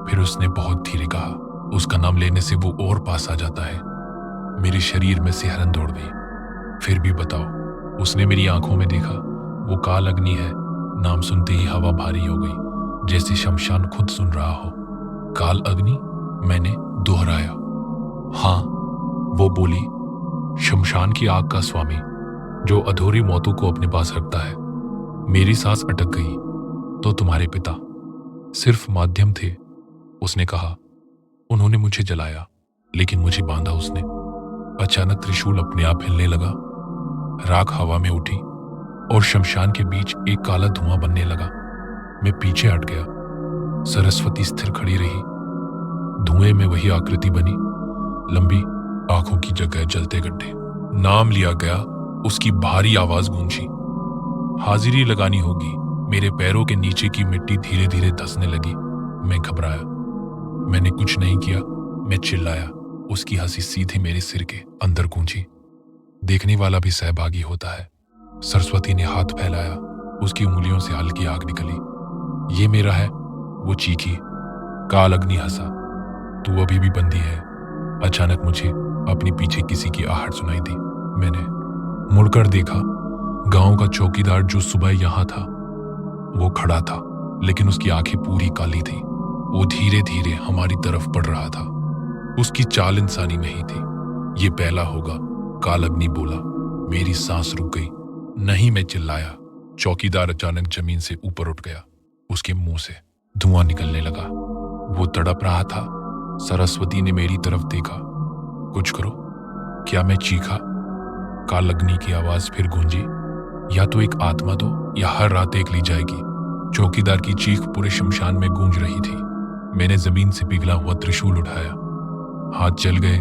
Speaker 1: फिर उसने बहुत धीरे कहा, उसका नाम लेने से वो और पास आ जाता है। मेरे शरीर में सिहरन दौड़ गई। फिर भी बताओ। उसने मेरी आंखों में देखा। वो काल अग्नि है। नाम सुनते ही हवा भारी हो गई, जैसे शमशान खुद सुन रहा हो। काल अग्नि? मैंने दोहराया। हाँ, वो बोली, शमशान की आग का स्वामी, जो अधूरी मौतों को अपने पास रखता है। मेरी सांस अटक गई। तो तुम्हारे पिता सिर्फ माध्यम थे? उसने कहा। उन्होंने मुझे जलाया, लेकिन मुझे बांधा उसने। अचानक त्रिशूल अपने आप हिलने लगा, राख हवा में उठी और शमशान के बीच एक काला धुआं बनने लगा। मैं पीछे हट गया। सरस्वती स्थिर खड़ी रही। धुएं में वही आकृति बनी, लंबी, आंखों की जगह जलते गड्ढे। नाम लिया गया। उसकी भारी आवाज गूंजी। हाजिरी लगानी होगी। मेरे पैरों के नीचे की मिट्टी धीरे धीरे धंसने लगी। मैं घबराया। मैंने कुछ नहीं किया। मैं चिल्लाया। उसकी हंसी सीधे मेरे सिर के अंदर गूंजी। देखने वाला भी सहभागी होता है। सरस्वती ने हाथ फैलाया। उसकी उंगलियों से हल्की आग निकली। ये मेरा है, वो चीखी। काल अग्नि हंसा। तू अभी भी बंदी है। अचानक मुझे अपने पीछे किसी की आहट सुनाई दी। मैंने मुड़कर देखा। गांव का चौकीदार जो सुबह यहां था, वो खड़ा था, लेकिन उसकी आंखें पूरी काली थी। वो धीरे धीरे हमारी तरफ बढ़ रहा था। उसकी चाल इंसानी नहीं थी। ये पहला होगा, काल अग्नि बोला। मेरी सांस रुक गई। नहीं, मैं चिल्लाया। चौकीदार अचानक जमीन से ऊपर उठ गया। उसके मुंह से धुआं निकलने लगा। वो तड़प रहा था। सरस्वती ने मेरी तरफ देखा। कुछ करो। क्या मैं चीखा? काल अग्नि की आवाज फिर गूंजी। या तो एक आत्मा दो, या हर रात एक ली जाएगी। चौकीदार की चीख पूरे शमशान में गूंज रही थी। मैंने जमीन से पिघला हुआ त्रिशूल उठाया। हाथ जल गए,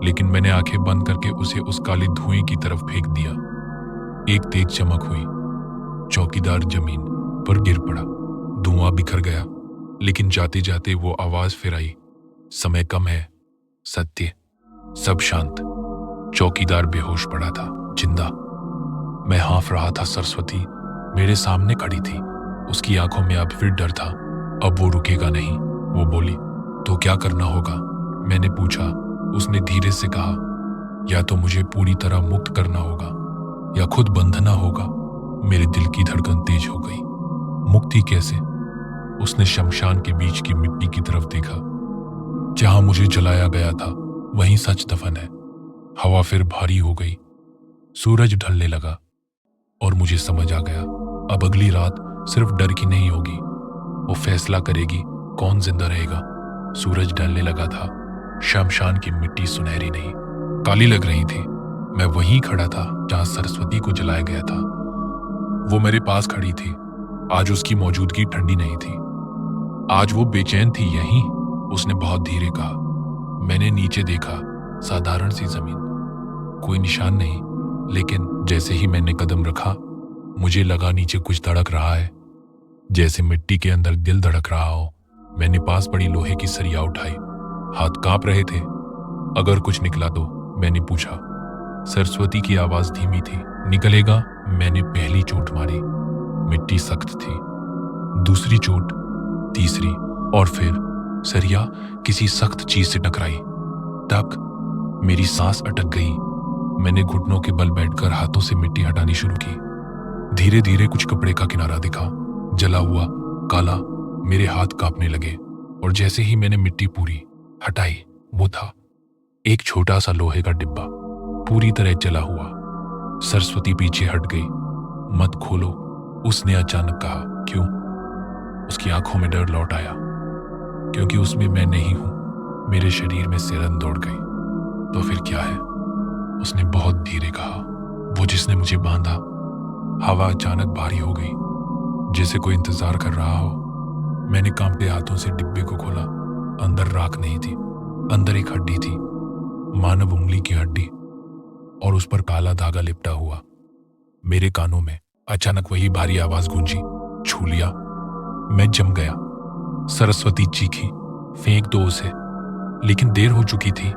Speaker 1: लेकिन मैंने आंखें बंद करके उसे उस काले धुएं की तरफ फेंक दिया। एक तेज चमक हुई। चौकीदार जमीन पर गिर पड़ा। धुआं बिखर गया, लेकिन जाते जाते वो आवाज फिर आई। समय कम है, सत्य। सब शांत। चौकीदार बेहोश पड़ा था, जिंदा। मैं हाँफ रहा था। सरस्वती मेरे सामने खड़ी थी। उसकी आंखों में अब फिर डर था। अब वो रुकेगा नहीं। वो बोली, तो क्या करना होगा? मैंने पूछा। उसने धीरे से कहा, या तो मुझे पूरी तरह मुक्त करना होगा, या खुद बंधना होगा। मेरे दिल की धड़कन तेज हो गई। मुक्ति कैसे? उसने शमशान के बीच की मिट्टी की तरफ देखा। जहां मुझे जलाया गया था, वहीं सच दफन है। हवा फिर भारी हो गई। सूरज ढलने लगा और मुझे समझ आ गया, अब अगली रात सिर्फ डर की नहीं होगी। वो फैसला करेगी कौन जिंदा रहेगा। सूरज ढलने लगा था। शमशान की मिट्टी सुनहरी नहीं, काली लग रही थी। मैं वहीं खड़ा था जहां सरस्वती को जलाया गया था। वो मेरे पास खड़ी थी। आज उसकी मौजूदगी ठंडी नहीं थी। आज वो बेचैन थी। यहीं? उसने बहुत धीरे कहा। मैंने नीचे देखा। साधारण सी जमीन, कोई निशान नहीं। लेकिन जैसे ही मैंने कदम रखा, मुझे लगा नीचे कुछ धड़क रहा है, जैसे मिट्टी के अंदर दिल धड़क रहा हो। मैंने पास पड़ी लोहे की सरिया उठाई। हाथ कांप रहे थे। अगर कुछ निकला तो? मैंने पूछा। सरस्वती की आवाज धीमी थी। निकलेगा। मैंने पहली चोट मारी। मिट्टी सख्त थी। दूसरी चोट, तीसरी, और फिर सरिया किसी सख्त चीज से टकराई। टक। मेरी सांस अटक गई। मैंने घुटनों के बल बैठकर हाथों से मिट्टी हटानी शुरू की। धीरे धीरे कुछ कपड़े का किनारा दिखा, जला हुआ, काला। मेरे हाथ कांपने लगे और जैसे ही मैंने मिट्टी पूरी हटाई, वो था एक छोटा सा लोहे का डिब्बा, पूरी तरह जला हुआ। सरस्वती पीछे हट गई। मत खोलो, उसने अचानक कहा। क्यों? उसकी आंखों में डर लौट आया। क्योंकि उसमें मैं नहीं हूं। मेरे शरीर में सिरन दौड़ गई। तो फिर क्या है? उसने बहुत धीरे कहा। वो जिसने मुझे बांधा। हवा अचानक भारी हो गई, जैसे कोई इंतजार कर रहा हो। मैंने कांपते हाथों से डिब्बे को खोला। अंदर राख नहीं थी, अंदर एक हड्डी थी, मानव उंगली की हड्डी, और उस पर काला धागा लिपटा हुआ। मेरे कानों में अचानक वही भारी आवाज गूंजी, छू लिया। मैं जम गया। सरस्वती चीखी, फेंक दो उसे। लेकिन देर हो चुकी थी।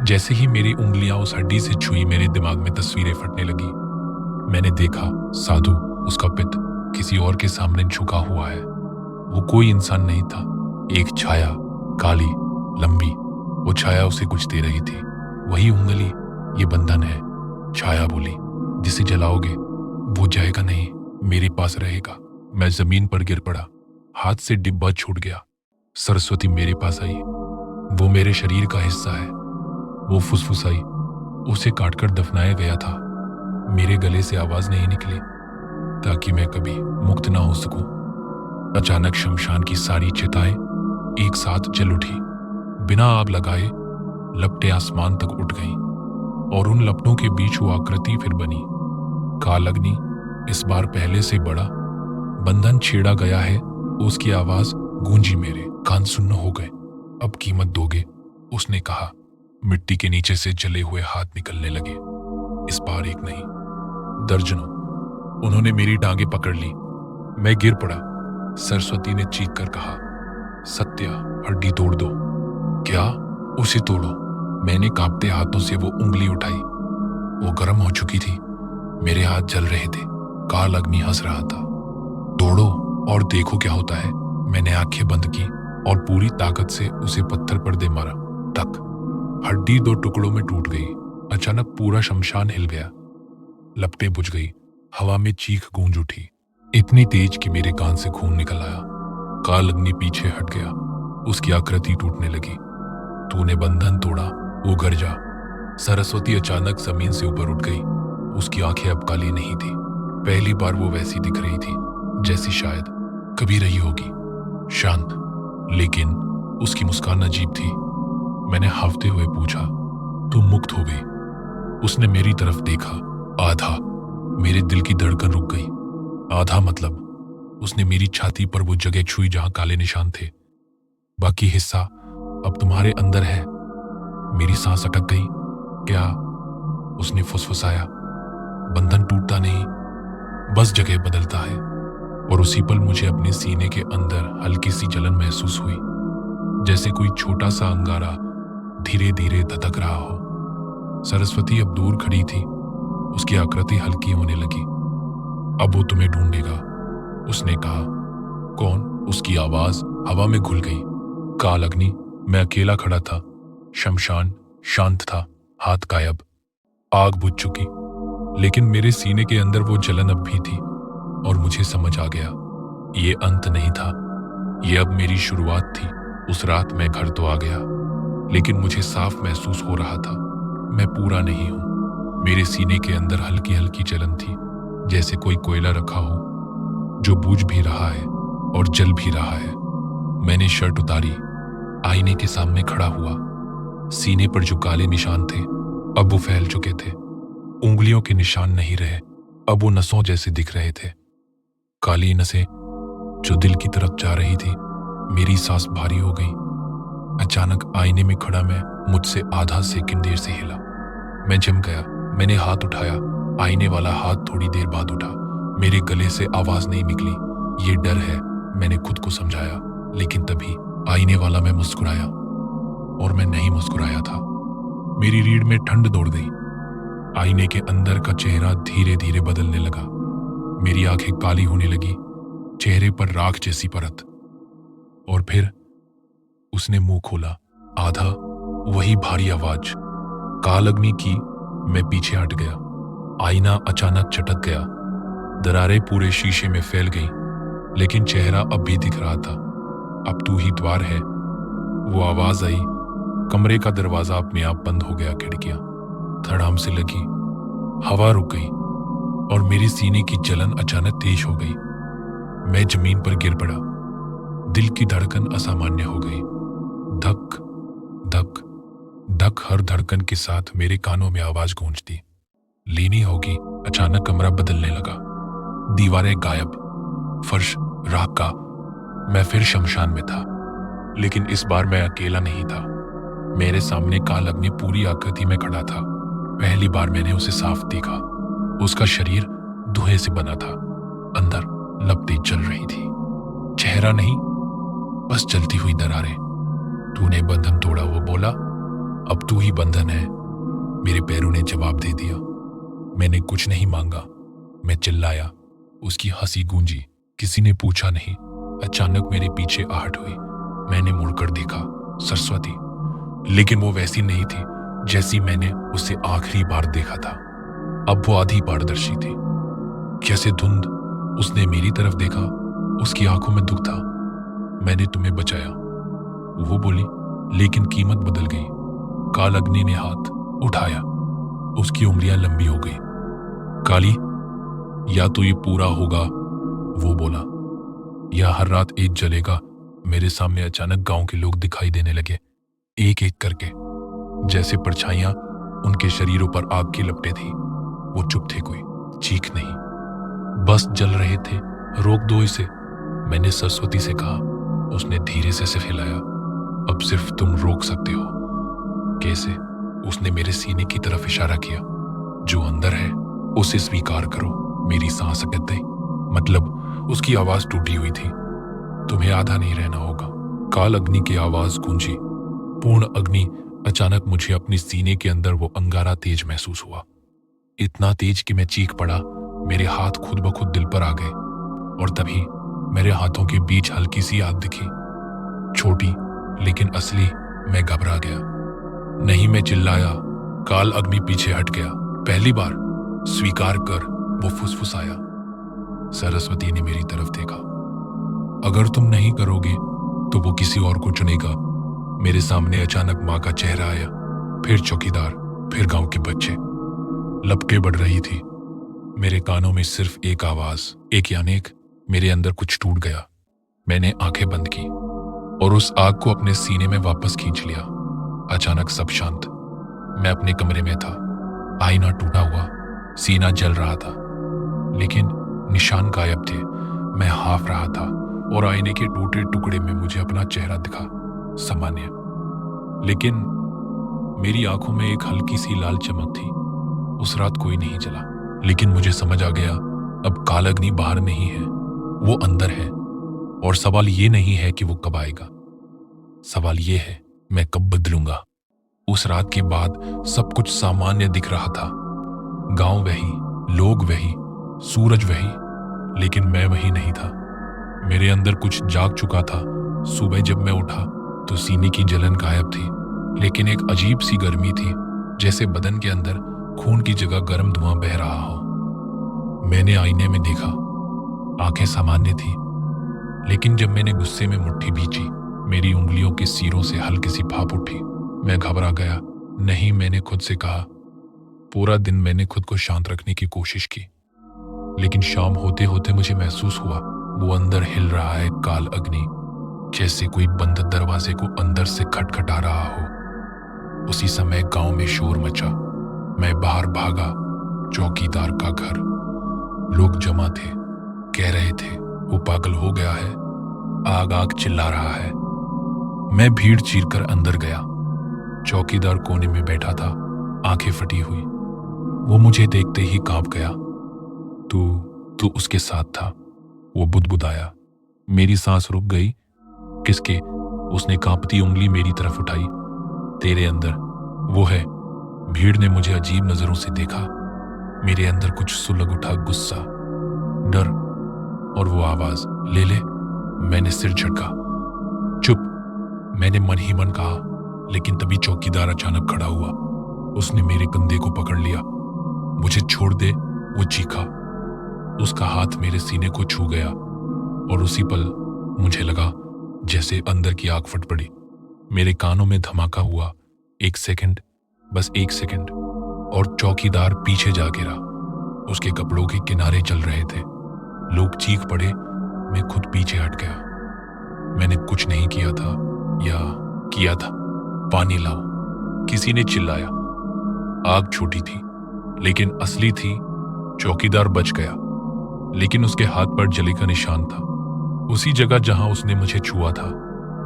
Speaker 1: जैसे ही मेरी उंगलियां उस हड्डी से छुई, मेरे दिमाग में तस्वीरें फटने लगी। मैंने देखा, साधु, उसका पिता किसी और के सामने झुका हुआ है। वो कोई इंसान नहीं था, एक छाया, काली, लंबी। वो छाया उसे कुछ दे रही थी। वही उंगली, ये बंधन है। छाया बोली, जिसे जलाओगे वो जाएगा नहीं, मेरे पास रहेगा। मैं जमीन पर गिर पड़ा। हाथ से डिब्बा छूट गया। सरस्वती मेरे पास आई। वो मेरे शरीर का हिस्सा है। वो फुसफुसाई। उसे काटकर दफनाया गया था। मेरे गले से आवाज नहीं निकली, ताकि मैं कभी मुक्त ना हो सकूं। अचानक शमशान की सारी चिताएं एक साथ जल उठी। बिना आग लगाए लपटें आसमान तक उठ गईं, और उन लपटों के बीच वो आकृति फिर बनी। कालअग्नि, इस बार पहले से बड़ा। बंधन छेड़ा गया है। उसकी आवाज गूंजी। मेरे कान सुन्न हो गए। अब कीमत दोगे? उसने कहा। मिट्टी के नीचे से जले हुए हाथ निकलने लगे। इस बार एक नहीं, दर्जनों। उन्होंने मेरी टांगें पकड़ ली। मैं गिर पड़ा। सरस्वती ने चीख कर कहा, सत्या, हड्डी तोड़ दो। क्या? उसे तोड़ो। मैंने कांपते हाथों से वो उंगली उठाई। वो गर्म हो चुकी थी। मेरे हाथ जल रहे थे। कालअग्नि हंस रहा था। तोड़ो और देखो क्या होता है। मैंने आंखें बंद की और पूरी ताकत से उसे पत्थर पर दे मारा। टक। हड्डी दो टुकड़ों में टूट गई। अचानक पूरा शमशान हिल गया। लपटें बुझ गई। हवा में चीख गूंज उठी, इतनी तेज कि मेरे कान से खून निकल आया। कालअग्नि पीछे हट गया। उसकी आकृति टूटने लगी। तूने बंधन तोड़ा, वो गरजा। सरस्वती अचानक जमीन से ऊपर उठ गई। उसकी आंखें अब काली नहीं थी। पहली बार वो वैसी दिख रही थी जैसी शायद कभी रही होगी, शांत। लेकिन उसकी मुस्कान अजीब थी। मैंने हाफते हुए पूछा, तुम मुक्त हो गई? उसने मेरी तरफ देखा। आधा। मेरे दिल की धड़कन रुक गई। आधा मतलब? उसने मेरी छाती पर वो जगह छुई जहां काले निशान थे। बाकी हिस्सा अब तुम्हारे अंदर है। मेरी सांस अटक गई। क्या? उसने फुसफुसाया। बंधन टूटता नहीं, बस जगह बदलता है। और उसी पल मुझे अपने सीने के अंदर हल्की सी जलन महसूस हुई, जैसे कोई छोटा सा अंगारा धीरे धीरे धधक रहा हो। सरस्वती अब दूर खड़ी थी। उसकी आकृति हल्की होने लगी। अब वो तुम्हें ढूंढेगा, उसने कहा। कौन? उसकी आवाज हवा में घुल गई। कालअग्नि। मैं अकेला खड़ा था। शमशान शांत था। हाथ गायब। आग बुझ चुकी। लेकिन मेरे सीने के अंदर वो जलन अब भी थी। और मुझे समझ आ गया, ये अंत नहीं था, ये अब मेरी शुरुआत थी। उस रात मैं घर तो आ गया, लेकिन मुझे साफ महसूस हो रहा था, मैं पूरा नहीं हूं। मेरे सीने के अंदर हल्की हल्की जलन थी, जैसे कोई कोयला रखा हो, जो बूझ भी रहा है और जल भी रहा है। मैंने शर्ट उतारी, आईने के सामने खड़ा हुआ। सीने पर जो काले निशान थे, अब वो फैल चुके थे। उंगलियों के निशान नहीं रहे, अब वो नसों जैसे दिख रहे थे। काली नसें जो दिल की तरफ जा रही थी। मेरी सांस भारी हो गई। अचानक आईने में खड़ा मैं मुझसे आधा सेकंड देर से हिला। मैं जम गया। मैंने हाथ उठाया। आईने वाला हाथ थोड़ी देर बाद उठा। मेरे गले से आवाज नहीं निकली। ये डर है, मैंने खुद को समझाया। लेकिन तभी आईने वाला मैं मुस्कुराया, और मैं नहीं मुस्कुराया था। मेरी रीढ़ में ठंड दौड़ गई। आईने के अंदर का चेहरा धीरे धीरे बदलने लगा। मेरी आंखें काली होने लगी, चेहरे पर राख जैसी परत। और फिर उसने मुंह खोला। आधा वही भारी आवाज, कालअग्नि की। मैं पीछे हट गया। आईना अचानक चटक गया। दरारें पूरे शीशे में फैल गईं, लेकिन चेहरा अब भी दिख रहा था। अब तू ही द्वार है। वो आवाज आई, कमरे का दरवाजा अपने आप बंद हो गया। खिड़कियां धड़ाम से लगी, हवा रुक गई और मेरी सीने की जलन अचानक तेज हो गई। मैं जमीन पर गिर पड़ा। दिल की धड़कन असामान्य हो गई। धक धक धक, हर धड़कन के साथ मेरे कानों में आवाज गूंजती। लेनी होगी। अचानक कमरा बदलने लगा। दीवारें गायब, फर्श राख का। मैं फिर शमशान में था, लेकिन इस बार मैं अकेला नहीं था। मेरे सामने काल अग्नि पूरी आकृति में खड़ा था। पहली बार मैंने उसे साफ देखा। उसका शरीर धुएं से बना था, अंदर लपटें जल रही थी। चेहरा नहीं, बस जलती हुई दरारें। तूने बंधन तोड़ा, वो बोला। अब तू ही बंधन है, मेरे पैरों ने जवाब दे दिया। मैंने कुछ नहीं मांगा, मैं चिल्लाया। उसकी हंसी गूंजी। किसी ने पूछा नहीं। अचानक मेरे पीछे आहट हुई। मैंने मुड़कर देखा, सरस्वती। लेकिन वो वैसी नहीं थी जैसी मैंने उसे आखिरी बार देखा था। अब वो आधी पारदर्शी थी, जैसे धुंध। उसने मेरी तरफ देखा, उसकी आंखों में दुख था। मैंने तुम्हें बचाया, वो बोली, लेकिन कीमत बदल गई। काल अग्नि ने हाथ उठाया, उसकी उंगलियां लंबी हो गई। काली, या तो ये पूरा होगा, वो बोला, या हर रात एक जलेगा। मेरे सामने अचानक गांव के लोग दिखाई देने लगे, एक एक करके, जैसे परछाइयां। उनके शरीरों पर आग की लपटें थी। वो चुप थे, कोई चीख नहीं, बस जल रहे थे। रोक दो इसे, मैंने सरस्वती से कहा। उसने धीरे से सिर हिलाया। अब सिर्फ तुम रोक सकते हो। कैसे? उसने मेरे सीने की तरफ इशारा किया। जो अंदर है उसे स्वीकार करो। मेरी सांस अटक गई। मतलब उसकी आवाज टूटी हुई थी। तुम्हें आधा नहीं रहना होगा। काल अग्नि की आवाज गूंजी, पूर्ण अग्नि। अचानक मुझे अपनी सीने के अंदर वो अंगारा तेज महसूस हुआ, इतना तेज कि मैं चीख पड़ा। मेरे हाथ खुद ब खुद दिल पर आ गए और तभी मेरे हाथों के बीच हल्की सी आग दिखी, छोटी लेकिन असली। मैं घबरा गया। नहीं, मैं चिल्लाया। काल अग्नि पीछे हट गया। पहली बार स्वीकार कर, वो फुसफुसाया। सरस्वती ने मेरी तरफ देखा। अगर तुम नहीं करोगे तो वो किसी और को चुनेगा। मेरे सामने अचानक मां का चेहरा आया, फिर चौकीदार, फिर गांव के बच्चे। लपटें बढ़ रही थी। मेरे कानों में सिर्फ एक आवाज, एक यानी एक। मेरे अंदर कुछ टूट गया। मैंने आंखें बंद की और उस आग को अपने सीने में वापस खींच लिया। अचानक सब शांत। मैं अपने कमरे में था। आईना टूटा हुआ, सीना जल रहा था, लेकिन निशान गायब थे। मैं हाफ रहा था और आईने के टूटे टुकड़े में मुझे अपना चेहरा दिखा, सामान्य। लेकिन मेरी आंखों में एक हल्की सी लाल चमक थी। उस रात कोई नहीं जला, लेकिन मुझे समझ आ गया, अब काल अग्नि बाहर नहीं है, वो अंदर है। और सवाल ये नहीं है कि वो कब आएगा, सवाल ये है मैं कब बदलूंगा। उस रात के बाद सब कुछ सामान्य दिख रहा था। गांव वही, लोग वही, सूरज वही, लेकिन मैं वही नहीं था। मेरे अंदर कुछ जाग चुका था। सुबह जब मैं उठा तो सीने की जलन गायब थी, लेकिन एक अजीब सी गर्मी थी, जैसे बदन के अंदर खून की जगह गर्म धुआं बह रहा हो। मैंने आईने में देखा, आंखें सामान्य थी, लेकिन जब मैंने गुस्से में मुट्ठी भींची, मेरी उंगलियों के सीरों से हल्की सी भाप उठी। मैं घबरा गया। नहीं, मैंने खुद से कहा। पूरा दिन मैंने खुद को शांत रखने की कोशिश की, लेकिन शाम होते होते मुझे महसूस हुआ वो अंदर हिल रहा है। काल अग्नि जैसे कोई बंद दरवाजे को अंदर से खटखटा रहा हो। उसी समय गांव में शोर मचा। मैं बाहर भागा। चौकीदार का घर। लोग जमा थे, कह रहे थे वो पागल हो गया है, आग आग चिल्ला रहा है। मैं भीड़ चीरकर अंदर गया। चौकीदार कोने में बैठा था, आंखें फटी हुई। वो मुझे देखते ही कांप गया। तू उसके साथ था, वो बुदबुदाया। मेरी सांस रुक गई। किसके? उसने कांपती उंगली मेरी तरफ उठाई। तेरे अंदर वो है। भीड़ ने मुझे अजीब नजरों से देखा। मेरे अंदर कुछ सुलग उठा, गुस्सा, डर और वो आवाज, ले ले। मैंने सिर झटका। चुप, मैंने मन ही मन कहा, लेकिन तभी चौकीदार अचानक खड़ा हुआ। उसने मेरे कंधे को पकड़ लिया। मुझे छोड़ दे, वो चीखा। उसका हाथ मेरे सीने को छू गया और उसी पल मुझे लगा जैसे अंदर की आग फट पड़ी। मेरे कानों में धमाका हुआ। 1 सेकंड, बस 1 सेकंड, और चौकीदार पीछे जा गिरा। उसके कपड़ों के किनारे चल रहे थे। लोग चीख पड़े। मैं खुद पीछे हट गया। मैंने कुछ नहीं किया था, या किया था। पानी लाओ, किसी ने चिल्लाया। आग छोटी थी, लेकिन असली थी। चौकीदार बच गया, लेकिन उसके हाथ पर जली का निशान था, उसी जगह जहां उसने मुझे छुआ था।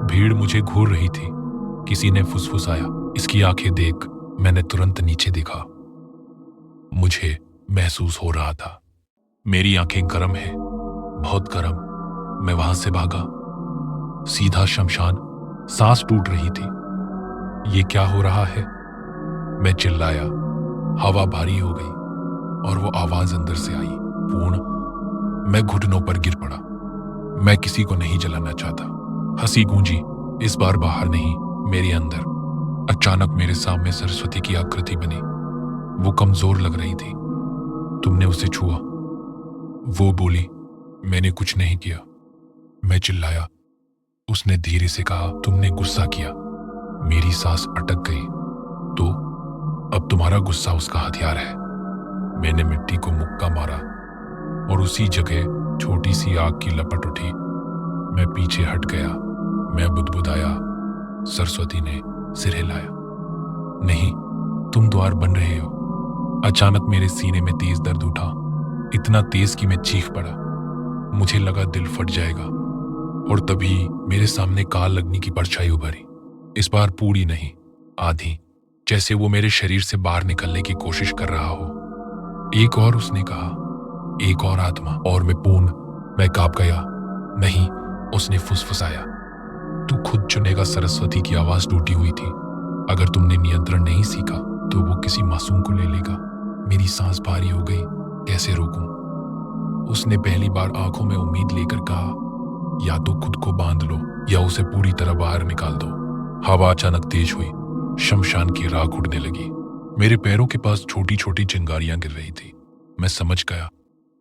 Speaker 1: भीड़ मुझे घूर रही थी। किसी ने फुसफुसाया, इसकी आंखें देख। मैंने तुरंत नीचे देखा। मुझे महसूस हो रहा था मेरी आंखें गर्म है, बहुत गर्म। मैं वहां से भागा, सीधा शमशान। सांस टूट रही थी। ये क्या हो रहा है? मैं चिल्लाया। हवा भारी हो गई और वो आवाज अंदर से आई, पूर्ण। मैं घुटनों पर गिर पड़ा। मैं किसी को नहीं जलाना चाहता। हंसी गूंजी, इस बार बाहर नहीं, मेरे अंदर। अचानक मेरे सामने सरस्वती की आकृति बनी। वो कमजोर लग रही थी। तुमने उसे छुआ? वो बोली। मैंने कुछ नहीं किया। मैं चिल्लाया। उसने धीरे से कहा, तुमने गुस्सा किया। मेरी सांस अटक गई। तो अब तुम्हारा गुस्सा उसका हथियार है। मैंने मिट्टी को मुक्का मारा और उसी जगह छोटी सी आग की लपट उठी। मैं पीछे हट गया। मैं बुदबुदाया। सरस्वती ने सिर हिलाया। नहीं, तुम द्वार बन रहे हो। अचानक मेरे सीने में तेज दर्द उठा, इतना तेज कि मैं चीख पड़ा। मुझे लगा दिल फट जाएगा, और तभी मेरे सामने काल अग्नि की परछाई उभरी। इस बार पूरी नहीं, आधी, जैसे वो मेरे शरीर से बाहर निकलने की कोशिश कर रहा हो। एक और, उसने कहा, एक और आत्मा। और मैं पूर्ण। मैं कांप गया। नहीं, उसने फुसफुसाया, तू खुद चुनेगा। सरस्वती की आवाज टूटी हुई थी। अगर तुमने नियंत्रण नहीं सीखा तो वो किसी मासूम को ले लेगा। मेरी सांस भारी हो गई। कैसे रोकूं? उसने पहली बार आंखों में उम्मीद लेकर कहा, या तो खुद को बांध लो या उसे पूरी तरह बाहर निकाल दो। हवा अचानक तेज हुई। शमशान की राख उड़ने लगी। मेरे पैरों के पास छोटी छोटी चिंगारियां गिर रही थी। मैं समझ गया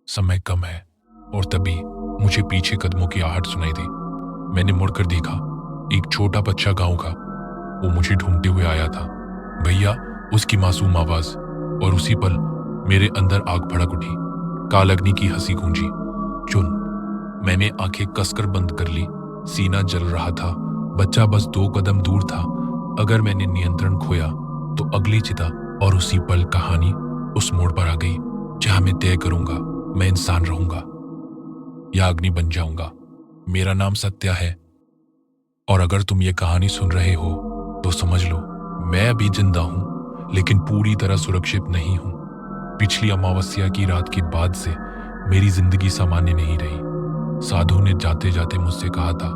Speaker 1: समय कम है, और तभी मुझे पीछे कदमों की आहट सुनाई दी। मैंने मुड़कर देखा। एक छोटा बच्चा गांव का, वो मुझे ढूंढते हुए आया था। भैया, उसकी मासूम आवाज, और उसी पल मेरे अंदर आग भड़क उठी। काल अग्नि की हंसी गूंजी। चुन। मैंने आंखें कसकर बंद कर ली। सीना जल रहा था। बच्चा बस 2 कदम दूर था। अगर मैंने नियंत्रण खोया तो अगली चिता, और उसी पल कहानी उस मोड़ पर आ गई जहां मैं तय करूंगा, मैं इंसान रहूंगा या अग्नि बन जाऊंगा। मेरा नाम सत्या है, और अगर तुम ये कहानी सुन रहे हो तो समझ लो, मैं अभी जिंदा हूं, लेकिन पूरी तरह सुरक्षित नहीं हूं। पिछली अमावस्या की रात के बाद से मेरी जिंदगी सामान्य नहीं रही। साधु ने जाते जाते मुझसे कहा था,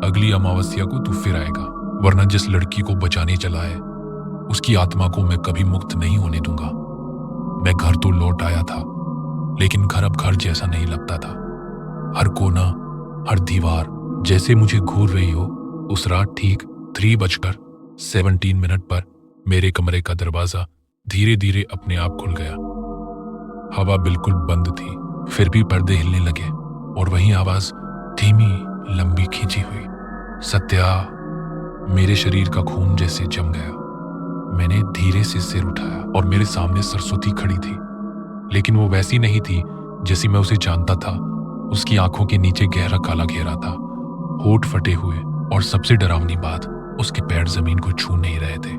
Speaker 1: अगली अमावस्या को तू फिर आएगा, वरना जिस लड़की को बचाने चला है उसकी आत्मा को मैं कभी मुक्त नहीं होने दूंगा। मैं घर तो लौट आया था, लेकिन घर अब घर जैसा नहीं लगता था। हर कोना, हर दीवार जैसे मुझे घूर रही हो। उस रात ठीक 3:17 पर मेरे कमरे का दरवाजा धीरे धीरे अपने आप खुल गया। हवा बिल्कुल बंद थी, फिर भी पर्दे हिलने लगे, और वही आवाज धीमी, लंबी, खींची हुई, सत्या। मेरे शरीर का खून जैसे जम गया। मैंने धीरे से सिर उठाया और मेरे सामने सरस्वती खड़ी थी, लेकिन वो वैसी नहीं थी जैसी मैं उसे जानता था। उसकी आंखों के नीचे गहरा काला घेरा था, होठ फटे हुए, और सबसे डरावनी बात, उसके पैर जमीन को छू नहीं रहे थे।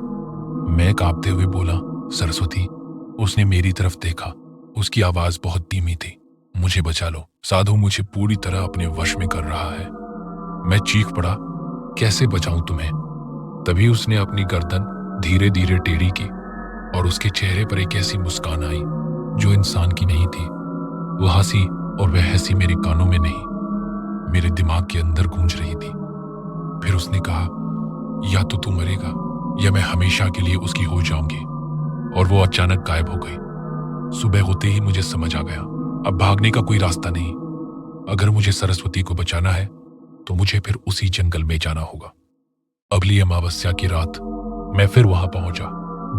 Speaker 1: मैं कांपते हुए बोला, सरस्वती। उसने मेरी तरफ देखा। उसकी आवाज बहुत धीमी थी, मुझे बचा लो, साधु मुझे पूरी तरह अपने वश में कर रहा है। मैं चीख पड़ा, कैसे बचाऊं तुम्हें? तभी उसने अपनी गर्दन धीरे धीरे टेढ़ी की, और उसके चेहरे पर एक ऐसी मुस्कान आई जो इंसान की नहीं थी। वो हंसी, और वह हंसी मेरे कानों में नहीं, मेरे दिमाग के अंदर गूंज रही थी। फिर उसने कहा, या तो तू मरेगा या मैं हमेशा के लिए उसकी हो जाऊंगी। और वो अचानक गायब हो गई। सुबह होते ही मुझे समझ आ गया, अब भागने का कोई रास्ता नहीं। अगर मुझे सरस्वती को बचाना है तो मुझे फिर उसी जंगल में जाना होगा। अगली अमावस्या की रात मैं फिर वहां पहुंचा।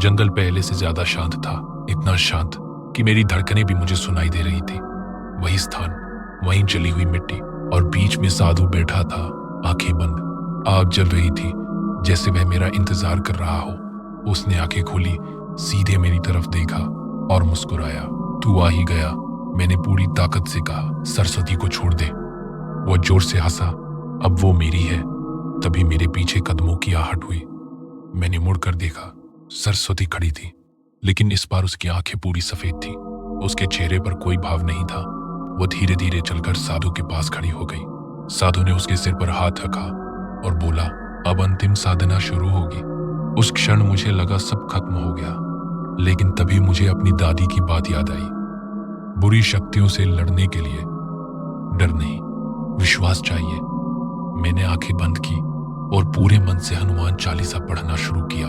Speaker 1: जंगल पहले से ज्यादा शांत था, इतना शांत कि मेरी धड़कनें भी मुझे सुनाई दे रही थी। वही स्थान, वही जली हुई मिट्टी, और बीच में साधु बैठा था, आंखें बंद। आग जल रही थी, जैसे वह मेरा इंतजार कर रहा हो। उसने आंखें खोली, सीधे मेरी तरफ देखा और मुस्कुराया। तू आ ही गया, मैंने पूरी ताकत से कहा। सरस्वती को छोड़ दे। वो जोर से हंसा। अब वो मेरी है। तभी मेरे पीछे कदमों की आहट हुई। मैंने मुड़कर देखा। सरस्वती खड़ी थी, लेकिन इस बार उसकी आंखें पूरी सफेद थी। उसके चेहरे पर कोई भाव नहीं था। वो धीरे धीरे चलकर साधु के पास खड़ी हो गई। साधु ने उसके सिर पर हाथ रखा और बोला, अब अंतिम साधना शुरू होगी। उस क्षण मुझे लगा सब खत्म हो गया, लेकिन तभी मुझे अपनी दादी की बात याद आई। बुरी शक्तियों से लड़ने के लिए डर नहीं, विश्वास चाहिए। मैंने आंखें बंद की और पूरे मन से हनुमान चालीसा पढ़ना शुरू किया।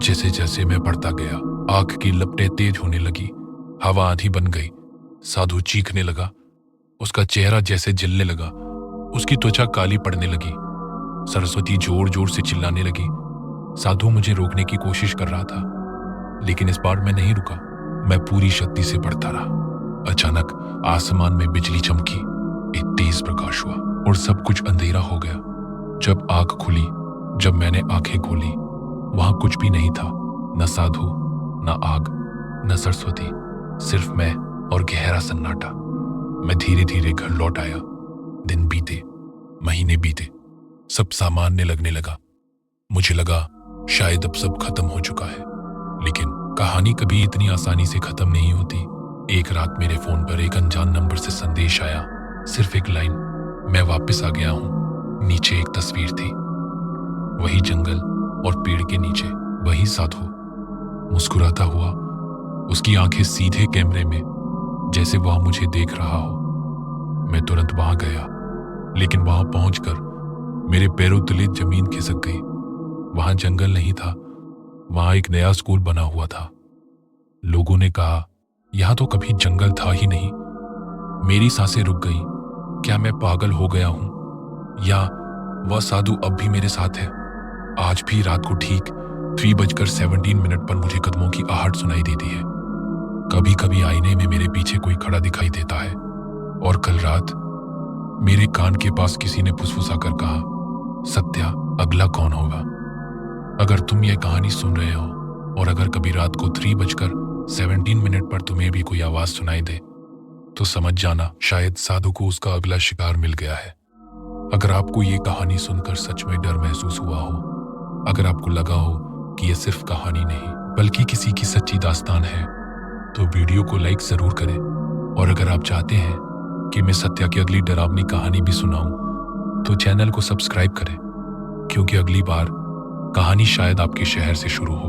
Speaker 1: जैसे जैसे मैं पढ़ता गया, आंख की लपटें तेज होने लगी, हवा आंधी बन गई। साधु चीखने लगा। उसका चेहरा जैसे जलने लगा, उसकी त्वचा काली पड़ने लगी। सरस्वती जोर जोर से चिल्लाने लगी। साधु मुझे रोकने की कोशिश कर रहा था, लेकिन इस बार मैं नहीं रुका। मैं पूरी शक्ति से पढ़ता रहा। अचानक आसमान में बिजली चमकी, एक तेज प्रकाश हुआ और सब कुछ अंधेरा हो गया। जब आंख खुली, जब मैंने आंखें खोली, वहां कुछ भी नहीं था। न साधु, न आग, न सरस्वती, सिर्फ मैं और गहरा सन्नाटा। मैं धीरे धीरे घर लौट आया। दिन बीते, महीने बीते, सब सामान्य लगने लगा। मुझे लगा शायद अब सब खत्म हो चुका है, लेकिन कहानी कभी इतनी आसानी से खत्म नहीं होती। एक रात मेरे फोन पर एक अनजान नंबर से संदेश आया। सिर्फ एक लाइन, मैं वापस आ गया हूं। नीचे एक तस्वीर थी, वही जंगल और पेड़ के नीचे वही साधु मुस्कुराता हुआ, उसकी आंखें सीधे कैमरे में, जैसे वह मुझे देख रहा हो। मैं तुरंत वहां गया, लेकिन वहां पहुंचकर मेरे पैरों तले जमीन खिसक गई। वहां जंगल नहीं था, वहां एक नया स्कूल बना हुआ था। लोगों ने कहा, यहां तो कभी जंगल था ही नहीं। मेरी सांसें रुक गईं। क्या मैं पागल हो गया हूं, या वह साधु अब भी मेरे साथ है? आज भी रात को ठीक 3:17 पर मुझे कदमों की आहट सुनाई देती है। कभी कभी आईने में मेरे पीछे कोई खड़ा दिखाई देता है। और कल रात मेरे कान के पास किसी ने फुसफुसा कर कहा, सत्या, अगला कौन होगा? अगर तुम ये कहानी सुन रहे हो और अगर कभी रात को 3:17 पर तुम्हें भी कोई आवाज सुनाई दे, तो समझ जाना शायद साधु को उसका अगला शिकार मिल गया है। अगर आपको ये कहानी सुनकर सच में डर महसूस हुआ हो, अगर आपको लगा हो कि ये सिर्फ कहानी नहीं बल्कि किसी की सच्ची दास्तान है, तो वीडियो को लाइक जरूर करें। और अगर आप चाहते हैं कि मैं सत्या की अगली डरावनी कहानी भी सुनाऊं, तो चैनल को सब्सक्राइब करें, क्योंकि अगली बार कहानी शायद आपके शहर से शुरू हो।